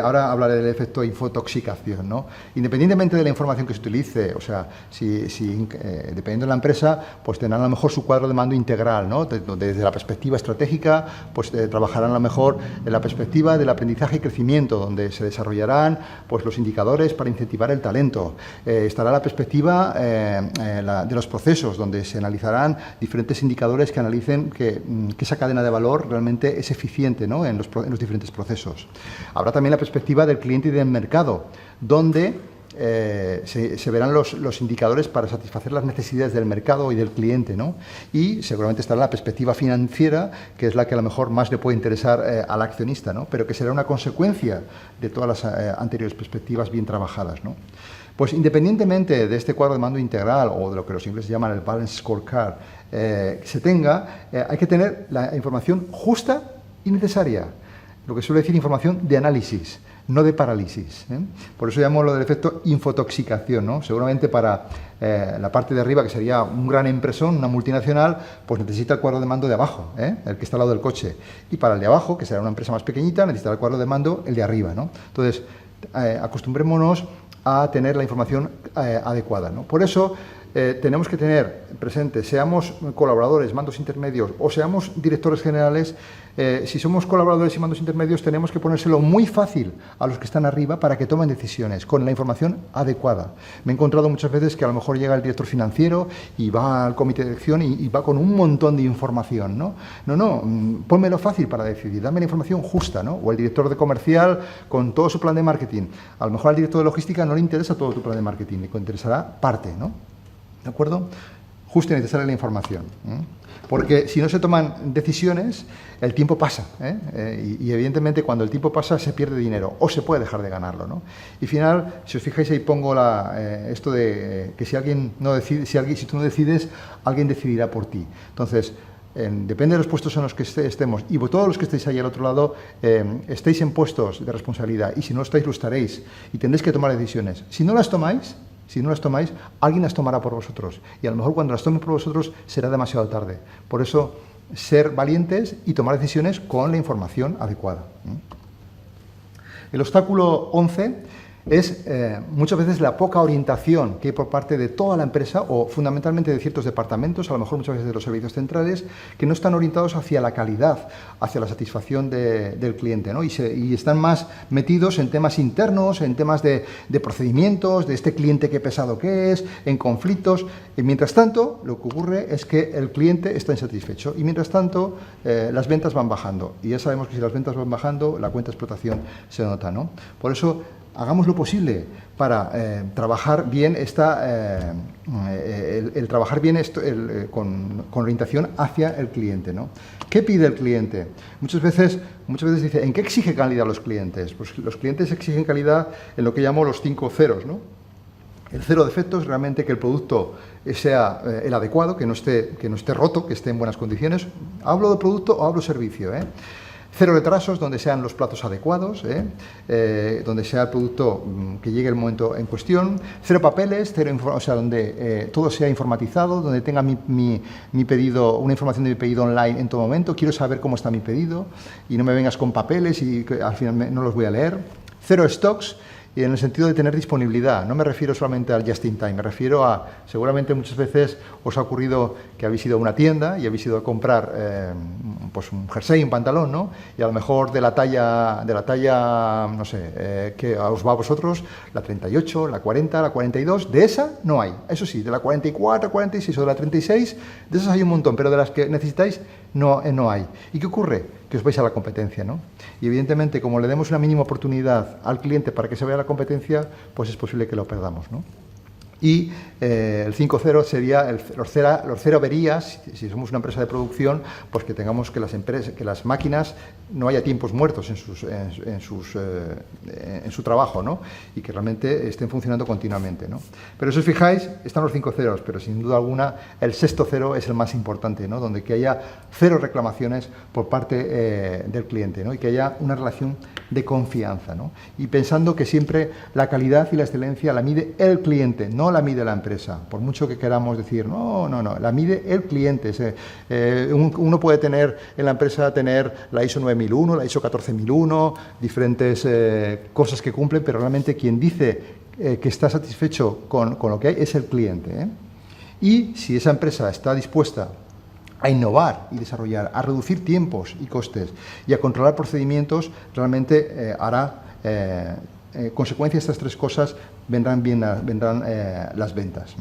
Ahora hablaré del efecto infotoxicación, ¿no? Independientemente de la información que se utilice, o sea, dependiendo de la empresa, pues tendrán a lo mejor su cuadro de mando integral, ¿no? Desde la perspectiva estratégica, pues trabajarán a lo mejor en la perspectiva del aprendizaje y crecimiento, donde se desarrollarán pues los indicadores para incentivar el talento. Estará la perspectiva de los procesos, donde se analizarán diferentes indicadores que analicen que esa cadena de valor realmente es eficiente, ¿no? en los diferentes procesos. Habrá también la perspectiva del cliente y del mercado, donde se verán los indicadores para satisfacer las necesidades del mercado y del cliente, ¿no? Y seguramente estará la perspectiva financiera, que es la que a lo mejor más le puede interesar al accionista, ¿no? Pero que será una consecuencia de todas las anteriores perspectivas bien trabajadas, ¿no? Pues independientemente de este cuadro de mando integral o de lo que los ingleses llaman el Balanced Scorecard, se tenga, hay que tener la información justa y necesaria. Lo que suele decir información de análisis, no de parálisis, ¿eh? Por eso llamo lo del efecto infotoxicación, ¿no? Seguramente para la parte de arriba, que sería un gran empresón, una multinacional, pues necesita el cuadro de mando de abajo, ¿eh? El que está al lado del coche. Y para el de abajo, que será una empresa más pequeñita, necesitará el cuadro de mando el de arriba, ¿no? Entonces, acostumbrémonos a tener la información adecuada, ¿no? Por eso tenemos que tener presente, seamos colaboradores, mandos intermedios o seamos directores generales, si somos colaboradores y mandos intermedios tenemos que ponérselo muy fácil a los que están arriba para que tomen decisiones con la información adecuada. Me he encontrado muchas veces que a lo mejor llega el director financiero y va al comité de dirección y va con un montón de información, ¿no? No, pónmelo fácil para decidir, dame la información justa, ¿no? O el director de comercial con todo su plan de marketing. A lo mejor al director de logística no le interesa todo tu plan de marketing, le interesará parte, ¿no? ¿De acuerdo? Justo y necesaria la información, ¿eh? Porque si no se toman decisiones, el tiempo pasa, ¿eh? Y evidentemente cuando el tiempo pasa se pierde dinero o se puede dejar de ganarlo, ¿no? Y al final, si os fijáis ahí pongo esto de que si alguien no decide, si tú no decides, alguien decidirá por ti. Entonces, depende de los puestos en los que estemos y todos los que estéis ahí al otro lado estéis en puestos de responsabilidad y si no estáis lo estaréis y tendréis que tomar decisiones. Si no las tomáis, alguien las tomará por vosotros. Y a lo mejor cuando las tome por vosotros será demasiado tarde. Por eso, ser valientes y tomar decisiones con la información adecuada. El obstáculo 11 es muchas veces la poca orientación que hay por parte de toda la empresa o fundamentalmente de ciertos departamentos, a lo mejor muchas veces de los servicios centrales, que no están orientados hacia la calidad, hacia la satisfacción del cliente, ¿no? Y están más metidos en temas internos, en temas de procedimientos, de este cliente qué pesado que es, en conflictos. Y mientras tanto, lo que ocurre es que el cliente está insatisfecho y mientras tanto las ventas van bajando. Y ya sabemos que si las ventas van bajando, la cuenta de explotación se nota, ¿no? Por eso, hagamos lo posible para trabajar bien trabajar bien esto con orientación hacia el cliente, ¿no? ¿Qué pide el cliente? Muchas veces dice, ¿en qué exige calidad los clientes? Pues los clientes exigen calidad en lo que llamo los 5 ceros, ¿no? El 0 defectos, realmente que el producto sea el adecuado, que no esté roto, que esté en buenas condiciones. ¿Hablo de producto o hablo de servicio? 0 retrasos, donde sean los plazos adecuados, donde sea el producto que llegue el momento en cuestión. 0 papeles, donde todo sea informatizado, donde tenga mi pedido, una información de mi pedido online en todo momento. Quiero saber cómo está mi pedido y no me vengas con papeles y que al final no los voy a leer. 0 stocks. Y en el sentido de tener disponibilidad, no me refiero solamente al just in time, me refiero a, seguramente muchas veces os ha ocurrido que habéis ido a una tienda y habéis ido a comprar pues un jersey, un pantalón, ¿no? Y a lo mejor de la talla, no sé, que os va a vosotros, la 38, la 40, la 42, de esa no hay. Eso sí, de la 44, 46 o de la 36, de esas hay un montón, pero de las que necesitáis no hay. ¿Y qué ocurre? Que os vais a la competencia, ¿no? Y evidentemente, como le demos una mínima oportunidad al cliente para que se vaya a la competencia, pues es posible que lo perdamos, ¿no? Y el 5.0 sería los cero averías, si somos una empresa de producción, pues que tengamos que las máquinas no haya tiempos muertos en su trabajo, ¿no? Y que realmente estén funcionando continuamente, ¿no? Pero si os fijáis, están los 5 ceros, pero sin duda alguna el 6.º cero es el más importante, ¿no? Donde que haya 0 reclamaciones por parte del cliente, ¿no? Y que haya una relación de confianza, ¿no? Y pensando que siempre la calidad y la excelencia la mide el cliente, no la mide la empresa, por mucho que queramos decir, no, la mide el cliente. Uno puede tener en la empresa la ISO 9001, la ISO 14001, diferentes cosas que cumplen, pero realmente quien dice que está satisfecho con lo que hay es el cliente, ¿eh? Y si esa empresa está dispuesta a innovar y desarrollar, a reducir tiempos y costes y a controlar procedimientos, realmente hará consecuencia de estas 3 cosas, vendrán las ventas.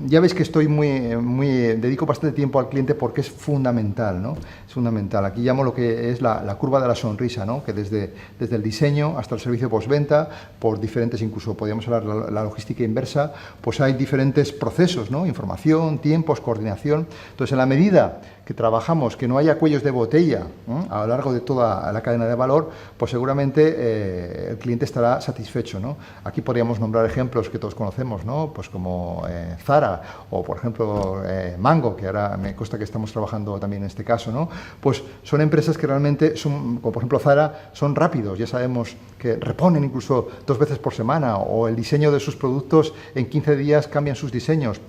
Ya veis que dedico bastante tiempo al cliente porque es fundamental, ¿no? Es fundamental. Aquí llamo lo que es la curva de la sonrisa, ¿no? Que desde el diseño hasta el servicio postventa, por diferentes, incluso podríamos hablar de la logística inversa, pues hay diferentes procesos, ¿no? Información, tiempos, coordinación. Entonces, en la medida que trabajamos, que no haya cuellos de botella a lo largo de toda la cadena de valor, pues seguramente el cliente estará satisfecho, ¿no? Aquí podríamos nombrar ejemplos que todos conocemos, ¿no? Pues como Zara o, por ejemplo, Mango, que ahora me consta que estamos trabajando también en este caso, ¿no? Pues son empresas que realmente son, como por ejemplo Zara, son rápidos. Ya sabemos que reponen incluso 2 veces por semana, o el diseño de sus productos en 15 días cambian sus diseños.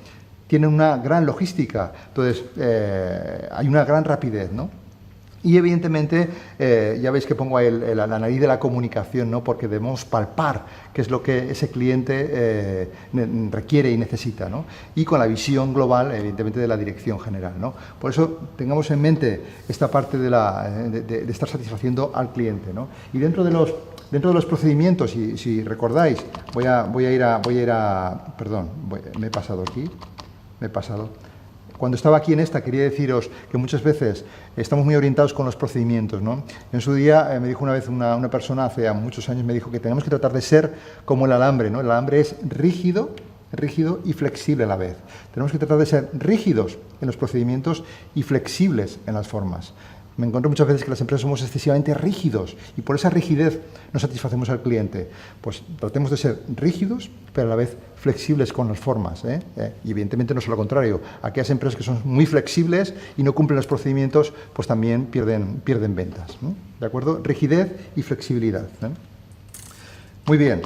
Tienen una gran logística, entonces hay una gran rapidez, ¿no? Y evidentemente, ya veis que pongo ahí la nariz de la comunicación, ¿no? Porque debemos palpar qué es lo que ese cliente requiere y necesita, ¿no? Y con la visión global, evidentemente, de la dirección general, ¿no? Por eso tengamos en mente esta parte de estar satisfaciendo al cliente, ¿no? Y dentro de los procedimientos, si recordáis, voy a ir a perdón, me he pasado aquí. Cuando estaba aquí en esta, quería deciros que muchas veces estamos muy orientados con los procedimientos, ¿no? En su día me dijo una vez una persona, hace muchos años, me dijo que tenemos que tratar de ser como el alambre, ¿no? El alambre es rígido y flexible a la vez. Tenemos que tratar de ser rígidos en los procedimientos y flexibles en las formas. Me encuentro muchas veces que las empresas somos excesivamente rígidos y por esa rigidez no satisfacemos al cliente. Pues tratemos de ser rígidos, pero a la vez flexibles con las formas, ¿eh? Y evidentemente no es lo contrario. Aquellas empresas que son muy flexibles y no cumplen los procedimientos, pues también pierden ventas, ¿no? ¿De acuerdo? Rigidez y flexibilidad, ¿eh? Muy bien.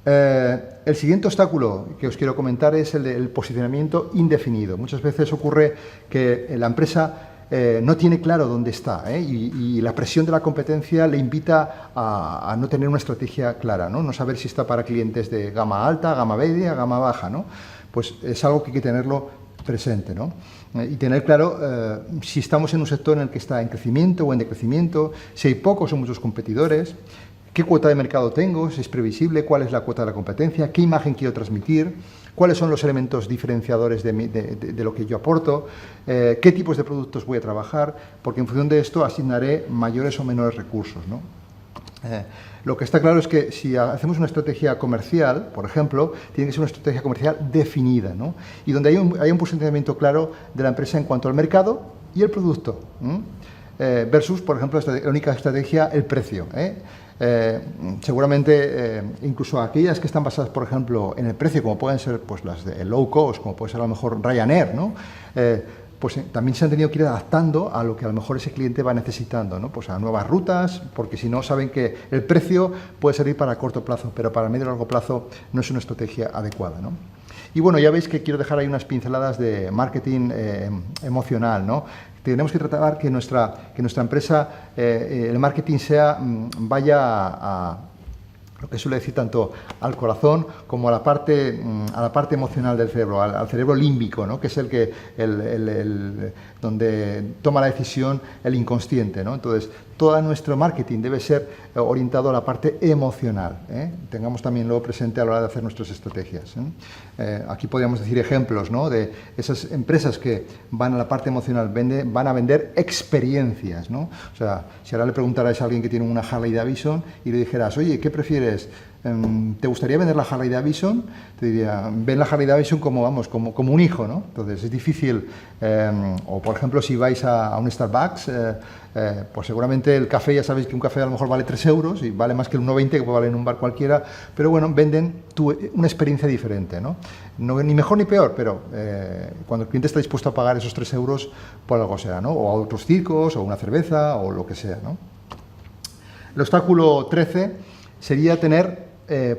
El siguiente obstáculo que os quiero comentar es el posicionamiento indefinido. Muchas veces ocurre que la empresa no tiene claro dónde está, y la presión de la competencia le invita a no tener una estrategia clara, ¿no? No saber si está para clientes de gama alta, gama media, gama baja, ¿no? Pues es algo que hay que tenerlo presente, ¿no? Y tener claro si estamos en un sector en el que está en crecimiento o en decrecimiento, si hay pocos o muchos competidores, qué cuota de mercado tengo, si es previsible, cuál es la cuota de la competencia, qué imagen quiero transmitir, cuáles son los elementos diferenciadores de lo que yo aporto, qué tipos de productos voy a trabajar, porque en función de esto asignaré mayores o menores recursos, ¿no? Lo que está claro es que si hacemos una estrategia comercial, por ejemplo, tiene que ser una estrategia comercial definida, ¿no? Y donde hay un posicionamiento claro de la empresa en cuanto al mercado y el producto, versus, por ejemplo, la única estrategia, el precio, seguramente incluso aquellas que están basadas, por ejemplo, en el precio, como pueden ser pues, las de low cost, como puede ser a lo mejor Ryanair, ¿no? Pues también se han tenido que ir adaptando a lo que a lo mejor ese cliente va necesitando, ¿no? Pues a nuevas rutas, porque si no saben que el precio puede servir para corto plazo, pero para medio y largo plazo no es una estrategia adecuada, ¿no? Y bueno, ya veis que quiero dejar ahí unas pinceladas de marketing emocional, ¿no? Tenemos que tratar que nuestra empresa, el marketing vaya a lo que suele decir tanto al corazón como a la parte emocional del cerebro, al cerebro límbico, ¿no? Que es donde toma la decisión el inconsciente, ¿no? Entonces, todo nuestro marketing debe ser orientado a la parte emocional, ¿eh? Tengamos también luego presente a la hora de hacer nuestras estrategias, ¿eh? Aquí podríamos decir ejemplos, ¿no? De esas empresas que van a la parte emocional, van a vender experiencias, ¿no? O sea, si ahora le preguntarais a alguien que tiene una Harley Davidson y le dijeras, oye, ¿qué prefieres? ¿Te gustaría vender la Harley Davidson? Te diría, ven la Harley Davidson como un hijo, ¿no? Entonces es difícil, o por ejemplo si vais a un Starbucks, pues seguramente el café, ya sabéis que un café a lo mejor vale 3 euros y vale más que el 1,20 que puede valer en un bar cualquiera, pero bueno, venden una experiencia diferente, ¿no? No, ni mejor ni peor, pero cuando el cliente está dispuesto a pagar esos 3 euros por algo será, ¿no? O a otros circos, o una cerveza, o lo que sea, ¿no? El obstáculo 13 sería tener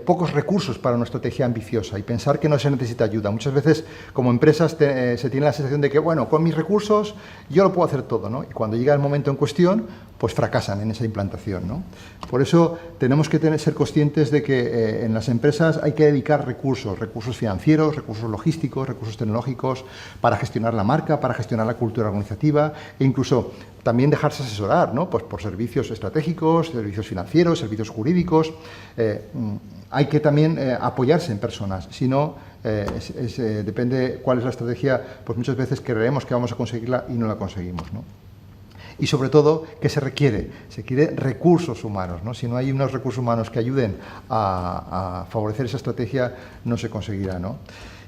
pocos recursos para una estrategia ambiciosa y pensar que no se necesita ayuda. Muchas veces, como empresas, se tiene la sensación de que, bueno, con mis recursos yo lo puedo hacer todo, ¿no? Y cuando llega el momento en cuestión, pues fracasan en esa implantación, ¿no? Por eso tenemos que ser conscientes de que en las empresas hay que dedicar recursos financieros, recursos logísticos, recursos tecnológicos, para gestionar la marca, para gestionar la cultura organizativa e incluso también dejarse asesorar, ¿no? Pues por servicios estratégicos, servicios financieros, servicios jurídicos. Hay que también apoyarse en personas, si no, depende cuál es la estrategia, pues muchas veces creemos que vamos a conseguirla y no la conseguimos, ¿no? Y sobre todo, ¿qué se requiere? Se requiere recursos humanos, ¿no? Si no hay unos recursos humanos que ayuden a favorecer esa estrategia, no se conseguirá, ¿no?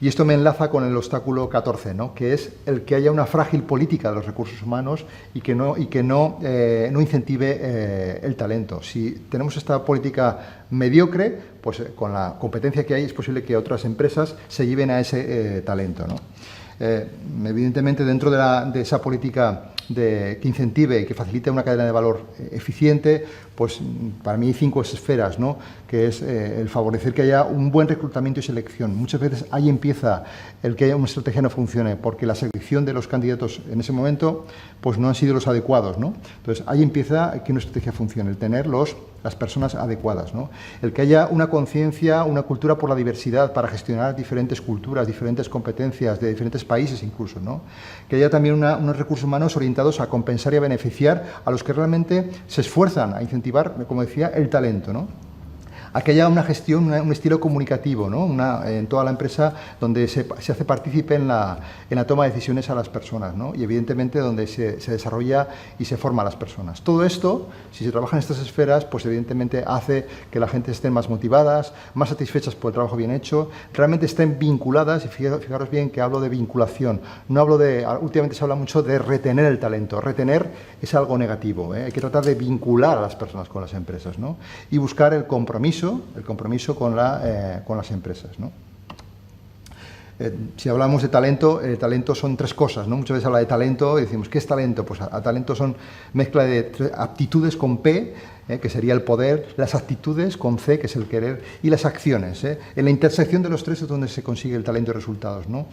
Y esto me enlaza con el obstáculo 14, ¿no? Que es el que haya una frágil política de los recursos humanos y que no incentive el talento. Si tenemos esta política mediocre, pues con la competencia que hay es posible que otras empresas se lleven a ese talento, ¿no? Evidentemente, dentro de esa política que incentive y que facilite una cadena de valor eficiente, pues para mí hay 5 esferas, ¿no? Que es el favorecer que haya un buen reclutamiento y selección. Muchas veces ahí empieza el que haya una estrategia no funcione, porque la selección de los candidatos en ese momento pues no han sido los adecuados, ¿no? Entonces ahí empieza que una estrategia funcione, el tener las personas adecuadas, ¿no? El que haya una conciencia, una cultura por la diversidad para gestionar diferentes culturas, diferentes competencias de diferentes países incluso, ¿no? Que haya también unos recursos humanos orientados a compensar y a beneficiar a los que realmente se esfuerzan a incentivar, como decía, el talento, ¿no? A que haya una gestión, un estilo comunicativo, ¿no? En toda la empresa donde se hace partícipe en la toma de decisiones a las personas, ¿no? Y evidentemente donde se desarrolla y se forma a las personas. Todo esto, si se trabaja en estas esferas, pues evidentemente hace que la gente esté más motivadas, más satisfechas por el trabajo bien hecho, realmente estén vinculadas, y fijaros bien que hablo de vinculación, no hablo últimamente se habla mucho de retener el talento. Retener es algo negativo, ¿eh? Hay que tratar de vincular a las personas con las empresas, ¿no? Y buscar el compromiso con las empresas, ¿no? Si hablamos de talento, talento son 3 cosas, ¿no? Muchas veces habla de talento y decimos, ¿qué es talento? Pues a talento son mezcla de aptitudes con P, que sería el poder, las actitudes, con C, que es el querer, y las acciones. En la intersección de los tres es donde se consigue el talento y resultados, ¿no?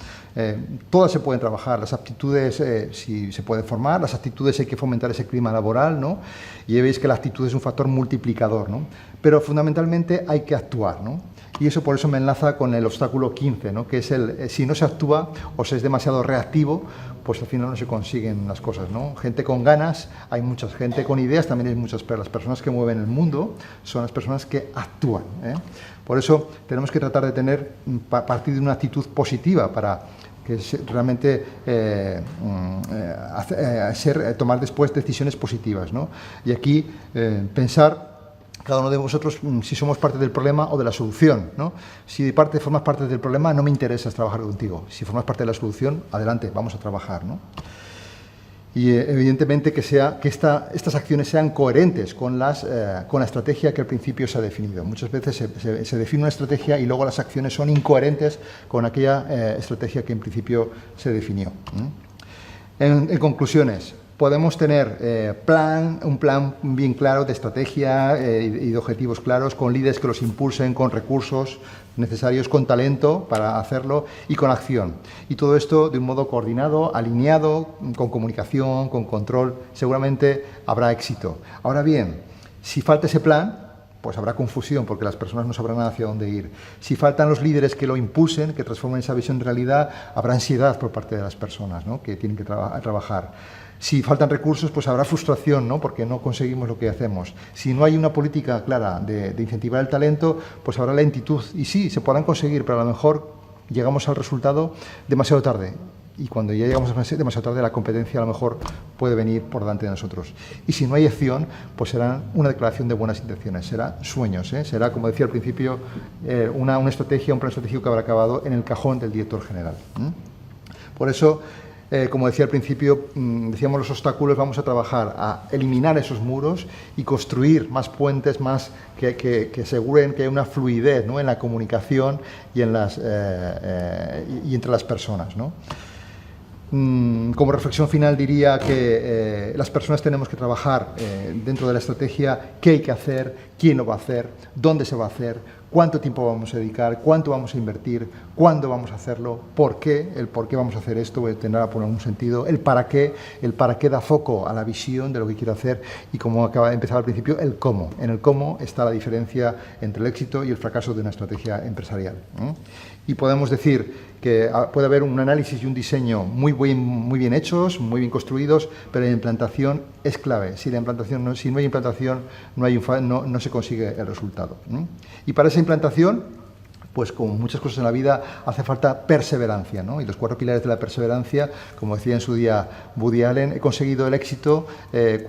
Todas se pueden trabajar, las aptitudes sí se pueden formar, las actitudes hay que fomentar ese clima laboral, ¿no? Y ya veis que la actitud es un factor multiplicador, ¿no? Pero fundamentalmente hay que actuar, ¿no? Y eso por eso me enlaza con el obstáculo 15, ¿no? Que es si no se actúa o se es demasiado reactivo, pues al final no se consiguen las cosas, ¿no? Gente con ganas, hay mucha gente con ideas, también hay muchas, pero las personas que mueven el mundo son las personas que actúan, ¿eh? Por eso tenemos que tratar de partir de una actitud positiva para que realmente tomar después decisiones positivas, ¿no? Y aquí pensar cada uno de vosotros si somos parte del problema o de la solución, ¿no? Si formas parte del problema, no me interesa trabajar contigo. Si formas parte de la solución, adelante, vamos a trabajar, ¿no? Y evidentemente que estas acciones sean coherentes con la estrategia que al principio se ha definido. Muchas veces se define una estrategia y luego las acciones son incoherentes con aquella estrategia que en principio se definió. En conclusiones, podemos tener un plan bien claro de estrategia y de objetivos claros, con líderes que los impulsen, con recursos necesarios, con talento para hacerlo y con acción. Y todo esto de un modo coordinado, alineado, con comunicación, con control, seguramente habrá éxito. Ahora bien, si falta ese plan, pues habrá confusión porque las personas no sabrán hacia dónde ir. Si faltan los líderes que lo impulsen, que transformen esa visión en realidad, habrá ansiedad por parte de las personas, ¿no? Que tienen que trabajar. Si faltan recursos, pues habrá frustración, ¿no? Porque no conseguimos lo que hacemos. Si no hay una política clara de incentivar el talento, pues habrá lentitud. Y sí, se podrán conseguir, pero a lo mejor llegamos al resultado demasiado tarde. Y cuando ya llegamos demasiado tarde, la competencia a lo mejor puede venir por delante de nosotros. Y si no hay acción, pues será una declaración de buenas intenciones, será sueños, ¿eh? Será, como decía al principio, una estrategia, un plan estratégico que habrá acabado en el cajón del director general. Por eso, como decía al principio, decíamos los obstáculos, vamos a trabajar a eliminar esos muros y construir más puentes, más que aseguren que hay una fluidez, ¿no? En la comunicación y entre las personas, ¿no? Como reflexión final diría que las personas tenemos que trabajar dentro de la estrategia qué hay que hacer, quién lo va a hacer, dónde se va a hacer, cuánto tiempo vamos a dedicar, cuánto vamos a invertir, cuándo vamos a hacerlo, por qué, el por qué vamos a hacer esto, tendrá que poner un sentido, el para qué da foco a la visión de lo que quiero hacer y como acaba de empezar al principio, el cómo. En el cómo está la diferencia entre el éxito y el fracaso de una estrategia empresarial, ¿no? Y podemos decir que puede haber un análisis y un diseño muy bien hechos, muy bien construidos, pero la implantación es clave. Si no hay implantación, no se consigue el resultado, ¿no? Y para esa implantación, pues como muchas cosas en la vida, hace falta perseverancia, ¿no? Y los 4 pilares de la perseverancia, como decía en su día Woody Allen, he conseguido el éxito en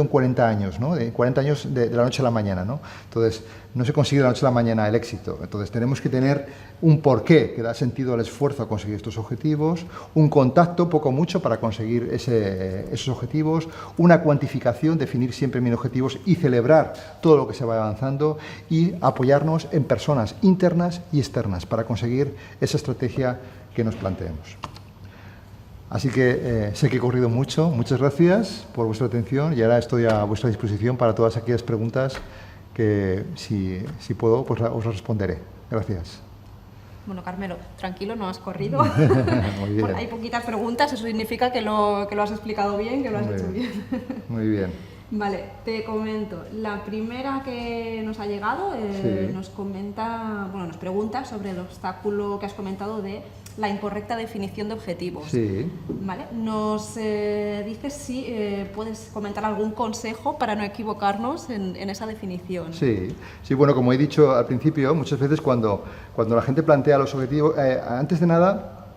40 años, ¿no? De 40 años de la noche a la mañana, ¿no? Entonces, no se consigue de la noche a la mañana el éxito. Entonces, tenemos que tener un porqué que da sentido al esfuerzo a conseguir estos objetivos, un contacto, poco o mucho, para conseguir esos objetivos, una cuantificación, definir siempre mis objetivos y celebrar todo lo que se va avanzando y apoyarnos en personas internas y externas para conseguir esa estrategia que nos planteemos. Así que sé que he corrido mucho, muchas gracias por vuestra atención y ahora estoy a vuestra disposición para todas aquellas preguntas que si puedo pues os las responderé. Gracias. Bueno, Carmelo, tranquilo, no has corrido. Muy bien. Hay poquitas preguntas, eso significa que lo has explicado bien, que lo has hecho bien. Muy bien. Vale, te comento. La primera que nos ha llegado sí. nos pregunta sobre el obstáculo que has comentado de la incorrecta definición de objetivos. Sí. Vale, nos dices si puedes comentar algún consejo para no equivocarnos en esa definición. Sí, bueno, como he dicho al principio, muchas veces cuando la gente plantea los objetivos, antes de nada,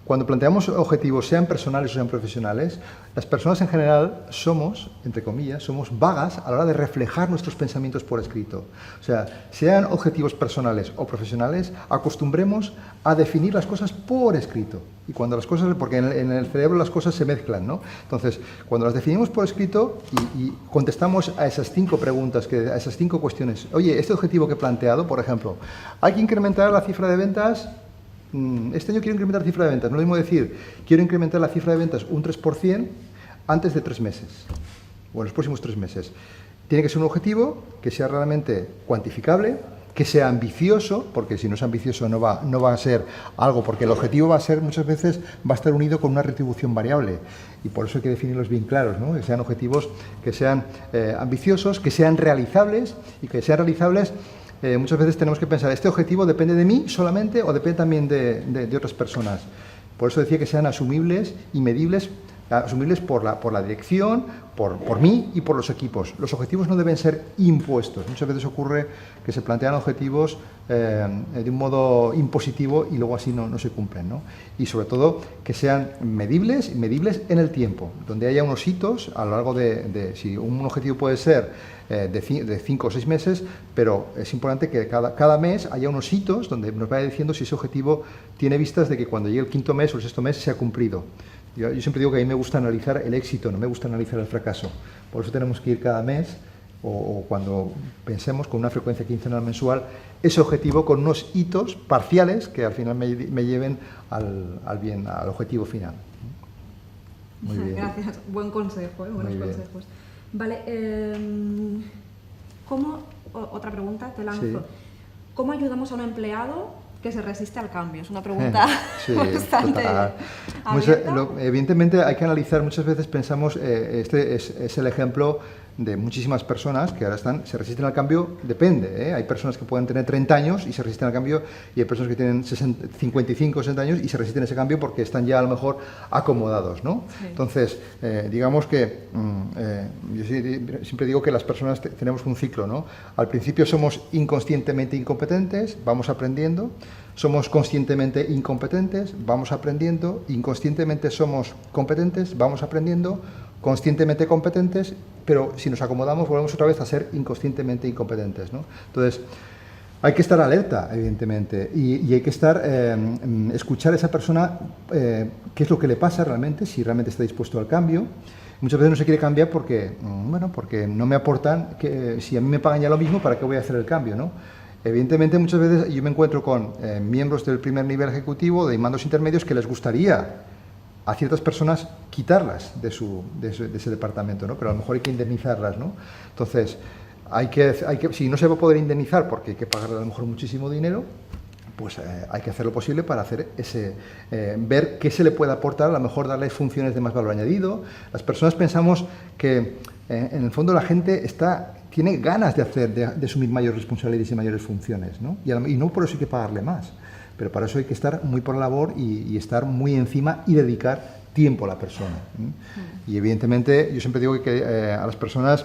cuando planteamos objetivos, sean personales o sean profesionales, las personas en general somos, entre comillas, somos vagas a la hora de reflejar nuestros pensamientos por escrito. O sea, sean objetivos personales o profesionales, acostumbremos a definir las cosas por escrito. Y cuando las cosas, porque en el cerebro las cosas se mezclan, ¿no? Entonces, cuando las definimos por escrito y contestamos a esas 5 preguntas, a esas 5 cuestiones, oye, este objetivo que he planteado, por ejemplo, hay que incrementar la cifra de ventas. Este año quiero incrementar la cifra de ventas. No es lo mismo decir, quiero incrementar la cifra de ventas un 3% antes de 3 meses. o en los próximos 3 meses. Tiene que ser un objetivo que sea realmente cuantificable, que sea ambicioso, porque si no es ambicioso no va a ser algo, porque el objetivo va a ser, muchas veces, va a estar unido con una retribución variable, y por eso hay que definirlos bien claros, ¿no? Que sean objetivos que sean ambiciosos, que sean realizables, y que sean realizables, muchas veces tenemos que pensar, ¿este objetivo depende de mí solamente o depende también de otras personas? Por eso decía que sean asumibles y medibles, asumibles por la dirección, por mí y por los equipos. Los objetivos no deben ser impuestos. Muchas veces ocurre que se plantean objetivos de un modo impositivo y luego así no se cumplen, ¿no? Y sobre todo que sean medibles en el tiempo, donde haya unos hitos a lo largo si un objetivo puede ser de 5 o 6 meses, pero es importante que cada mes haya unos hitos donde nos vaya diciendo si ese objetivo tiene vistas de que cuando llegue el 5.º mes o el 6.º mes se ha cumplido. Yo siempre digo que a mí me gusta analizar el éxito, no me gusta analizar el fracaso. Por eso tenemos que ir cada mes o cuando pensemos con una frecuencia quincenal mensual ese objetivo con unos hitos parciales que al final me lleven al objetivo final. Muy bien. Gracias, buen consejo, buenos consejos. Vale, otra pregunta te lanzo. Sí. ¿Cómo ayudamos a un empleado que se resiste al cambio? Es una pregunta bastante abierta. Evidentemente hay que analizar, muchas veces pensamos, este es el ejemplo de muchísimas personas que ahora se resisten al cambio, depende, hay personas que pueden tener 30 años y se resisten al cambio, y hay personas que tienen 55 o 60 años y se resisten a ese cambio porque están ya a lo mejor acomodados, ¿no? Sí. Entonces, digamos que yo siempre digo que las personas tenemos un ciclo, ¿no? Al principio somos inconscientemente incompetentes, vamos aprendiendo. Somos conscientemente incompetentes, vamos aprendiendo. Inconscientemente somos competentes, vamos aprendiendo. Conscientemente competentes, pero si nos acomodamos volvemos otra vez a ser inconscientemente incompetentes, ¿no? Entonces, hay que estar alerta, evidentemente, y hay que escuchar a esa persona qué es lo que le pasa realmente, si realmente está dispuesto al cambio. Muchas veces no se quiere cambiar porque no me aportan, si a mí me pagan ya lo mismo, ¿para qué voy a hacer el cambio, no? Evidentemente, muchas veces yo me encuentro con miembros del primer nivel ejecutivo, de mandos intermedios, que les gustaría a ciertas personas quitarlas de ese departamento, ¿no? Pero a lo mejor hay que indemnizarlas, ¿no? Entonces, si no se va a poder indemnizar porque hay que pagarle a lo mejor muchísimo dinero, pues hay que hacer lo posible para hacer ver qué se le puede aportar, a lo mejor darles funciones de más valor añadido. Las personas pensamos que en el fondo la gente tiene ganas de asumir mayores responsabilidades y mayores funciones, ¿no? Y no por eso hay que pagarle más, pero para eso hay que estar muy por la labor y estar muy encima y dedicar tiempo a la persona. Y evidentemente yo siempre digo que a las personas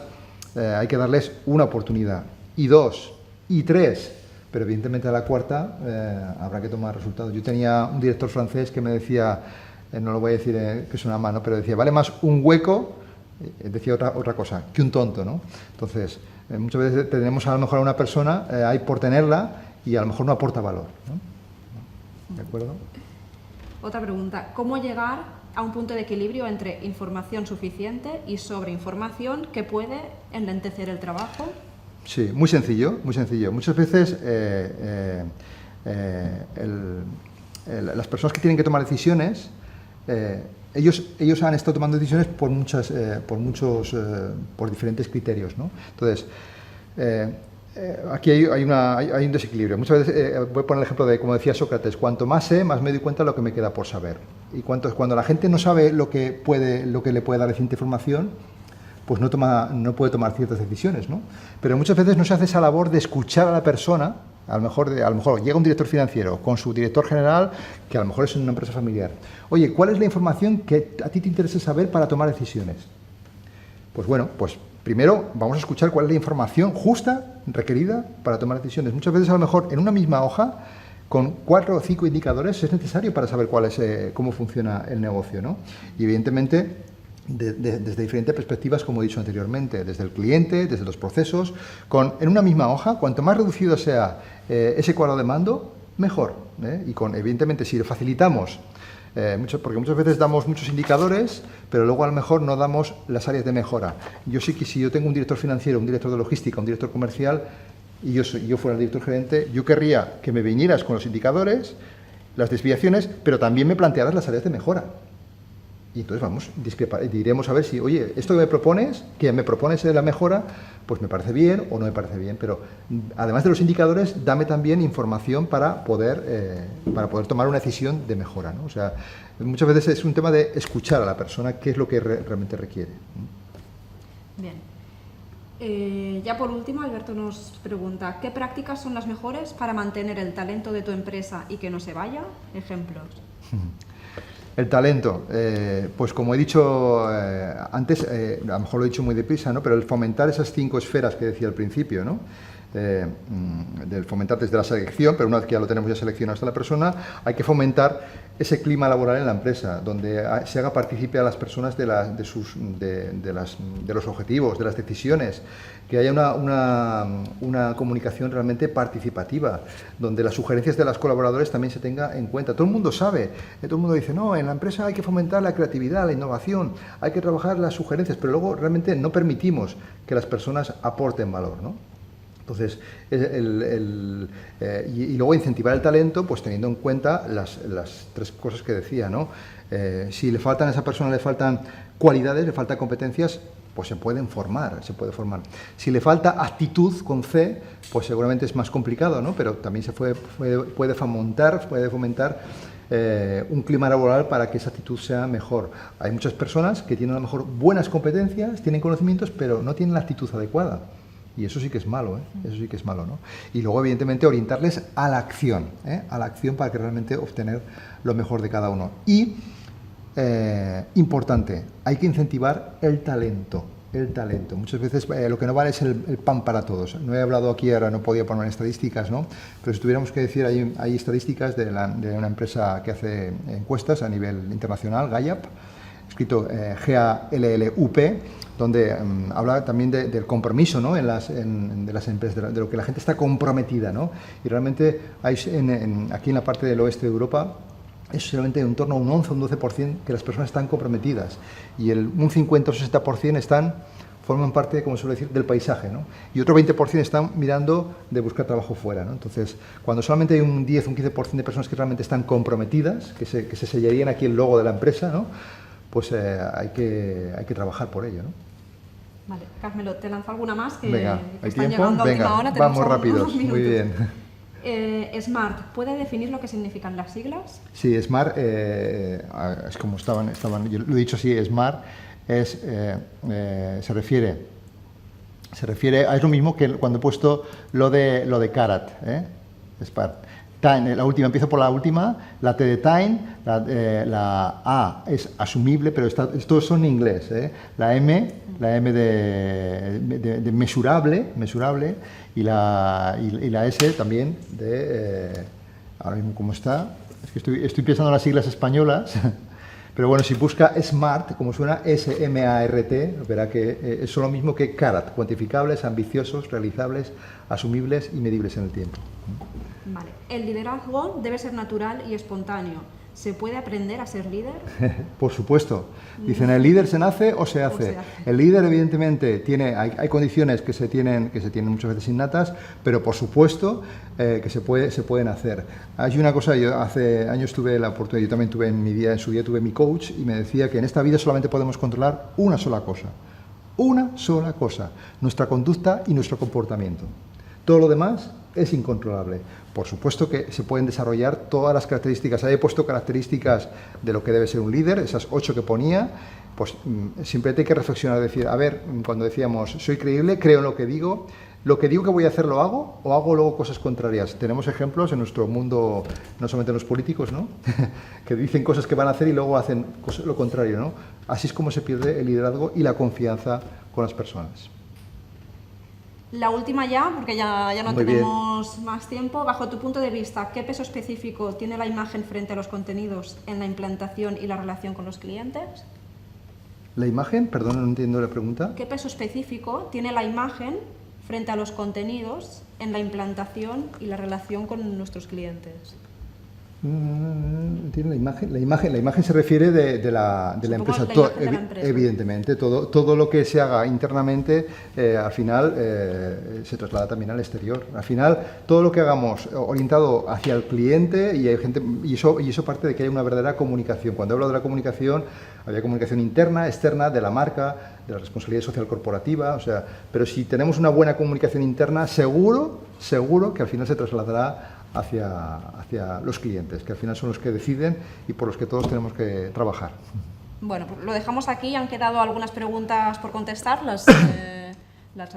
hay que darles una oportunidad, y 2, y 3, pero evidentemente a la cuarta habrá que tomar resultados. Yo tenía un director francés que me decía, no lo voy a decir que es una mano, pero decía, vale más un hueco, decía otra cosa, que un tonto, ¿no? Entonces, muchas veces tenemos a lo mejor a una persona ahí por tenerla y a lo mejor no aporta valor, ¿no? ¿De acuerdo? Otra pregunta, ¿cómo llegar a un punto de equilibrio entre información suficiente y sobreinformación que puede enlentecer el trabajo? Sí, muy sencillo, muy sencillo. Muchas veces las personas que tienen que tomar decisiones, ellos han estado tomando decisiones por diferentes criterios, ¿no? Entonces, aquí hay un desequilibrio. Muchas veces, voy a poner el ejemplo de, como decía Sócrates, cuanto más sé, más me doy cuenta de lo que me queda por saber. Y cuando la gente no sabe lo que le puede dar cierta información, pues no puede tomar ciertas decisiones, ¿no? Pero muchas veces no se hace esa labor de escuchar a la persona. A lo mejor llega un director financiero con su director general, que a lo mejor es una empresa familiar. Oye, ¿cuál es la información que a ti te interesa saber para tomar decisiones? Pues bueno, pues primero vamos a escuchar cuál es la información justa, requerida para tomar decisiones. Muchas veces a lo mejor en una misma hoja, con 4 o 5 indicadores, es necesario para saber cómo funciona el negocio, ¿no? Y evidentemente, desde diferentes perspectivas, como he dicho anteriormente, desde el cliente, desde los procesos, en una misma hoja, cuanto más reducido sea ese cuadro de mando, mejor, ¿eh? Y evidentemente, si lo facilitamos, porque muchas veces damos muchos indicadores, pero luego a lo mejor no damos las áreas de mejora. Yo sí que si yo tengo un director financiero, un director de logística, un director comercial, y yo fuera el director gerente, yo querría que me vinieras con los indicadores, las desviaciones, pero también me plantearas las áreas de mejora. Y entonces vamos, diremos a ver si, oye, esto que me propones de la mejora, pues me parece bien o no me parece bien, pero además de los indicadores, dame también información para poder tomar una decisión de mejora, ¿no? O sea, muchas veces es un tema de escuchar a la persona qué es lo que realmente requiere. Bien. Ya por último, Alberto nos pregunta, ¿qué prácticas son las mejores para mantener el talento de tu empresa y que no se vaya? Ejemplos. El talento, pues como he dicho antes, a lo mejor lo he dicho muy deprisa, ¿no? Pero el fomentar esas 5 esferas que decía al principio, ¿no? Del fomentar desde la selección, pero una vez que ya lo tenemos ya seleccionado hasta la persona, hay que fomentar ese clima laboral en la empresa, donde se haga partícipe a las personas de los objetivos, de las decisiones, que haya una comunicación realmente participativa, donde las sugerencias de los colaboradores también se tenga en cuenta. Todo el mundo sabe, todo el mundo dice, no, en la empresa hay que fomentar la creatividad, la innovación, hay que trabajar las sugerencias, pero luego realmente no permitimos que las personas aporten valor, ¿no? Entonces, y luego incentivar el talento, pues teniendo en cuenta las 3 cosas que decía, ¿no? Si le faltan a esa persona, le faltan cualidades, le faltan competencias, pues se puede formar. Si le falta actitud con C, pues seguramente es más complicado, ¿no? Pero también se puede fomentar un clima laboral para que esa actitud sea mejor. Hay muchas personas que tienen a lo mejor buenas competencias, tienen conocimientos, pero no tienen la actitud adecuada. Y eso sí que es malo, Eso sí que es malo, ¿no? Y luego, evidentemente, orientarles a la acción, para que realmente obtener lo mejor de cada uno. Y, importante, hay que incentivar el talento. Muchas veces lo que no vale es el pan para todos. No he hablado aquí, ahora no podía poner estadísticas, ¿no? Pero si tuviéramos que decir, hay estadísticas de una empresa que hace encuestas a nivel internacional, Gallup, escrito GALLUP, donde habla también del compromiso, ¿no? de las empresas, de lo que la gente está comprometida, ¿no? Y realmente aquí en la parte del oeste de Europa es solamente en torno a un 11 o un 12% que las personas están comprometidas, y un 50 o 60% forman parte, como suelo decir, del paisaje, ¿no? Y otro 20% están mirando de buscar trabajo fuera, ¿no? Entonces, cuando solamente hay un 10 o un 15% de personas que realmente están comprometidas, que se sellarían aquí el logo de la empresa, ¿no? Pues hay que trabajar por ello, ¿no? Vale, Carmelo, te lanzo alguna más que Venga, que ¿hay están tiempo? llegando a Venga, última hora. vamos rápidos, muy bien. SMART, ¿puede definir lo que significan las siglas? Sí, SMART, es como estaban, yo lo he dicho así, SMART se refiere es lo mismo que cuando he puesto lo de Carat, SMART. Time, la última, empiezo por la última, la T de time, la A es asumible, pero todos son en inglés, la M de mesurable, y la S también ahora mismo como está, es que estoy pensando en las siglas españolas, pero bueno, si busca SMART, como suena, S-M-A-R-T, verá que es lo mismo que CARAT, cuantificables, ambiciosos, realizables, asumibles y medibles en el tiempo. Vale. El liderazgo debe ser natural y espontáneo. ¿Se puede aprender a ser líder? Por supuesto. Dicen, ¿el líder se nace o se hace? El líder, evidentemente, hay condiciones que se tienen muchas veces innatas, pero por supuesto que se pueden hacer. Hay una cosa, yo hace años tuve la oportunidad, yo también tuve en su día tuve mi coach, y me decía que en esta vida solamente podemos controlar una sola cosa, nuestra conducta y nuestro comportamiento. Todo lo demás es incontrolable. Por supuesto que se pueden desarrollar todas las características. Ahí he puesto características de lo que debe ser un líder, esas 8 que ponía. Pues siempre hay que reflexionar, decir, a ver, cuando decíamos, soy creíble, creo en lo que digo que voy a hacer lo hago, o hago luego cosas contrarias. Tenemos ejemplos en nuestro mundo, no solamente los políticos, ¿no? que dicen cosas que van a hacer y luego hacen lo contrario, ¿no? Así es como se pierde el liderazgo y la confianza con las personas. La última ya, porque ya no tenemos más tiempo. Bajo tu punto de vista, ¿qué peso específico tiene la imagen frente a los contenidos en la implantación y la relación con los clientes? ¿La imagen? Perdón, no entiendo la pregunta. ¿Qué peso específico tiene la imagen frente a los contenidos en la implantación y la relación con nuestros clientes? Tiene la imagen se refiere de la empresa, La empresa. Evidentemente, todo lo que se haga internamente al final se traslada también al exterior. Al final, todo lo que hagamos orientado hacia el cliente y hay gente, y eso parte de que hay una verdadera comunicación. Cuando hablo de la comunicación, había comunicación interna, externa, de la marca, de la responsabilidad social corporativa, o sea, pero si tenemos una buena comunicación interna, seguro que al final se trasladará hacia los clientes, que al final son los que deciden y por los que todos tenemos que trabajar. Bueno, pues lo dejamos aquí, han quedado algunas preguntas por contestar, las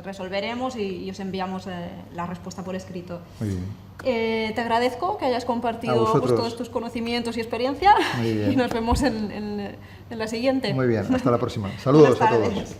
resolveremos y os enviamos la respuesta por escrito. Muy bien. Te agradezco que hayas compartido pues, todos tus conocimientos y experiencia y nos vemos en la siguiente. Muy bien, hasta la próxima. Saludos a todos.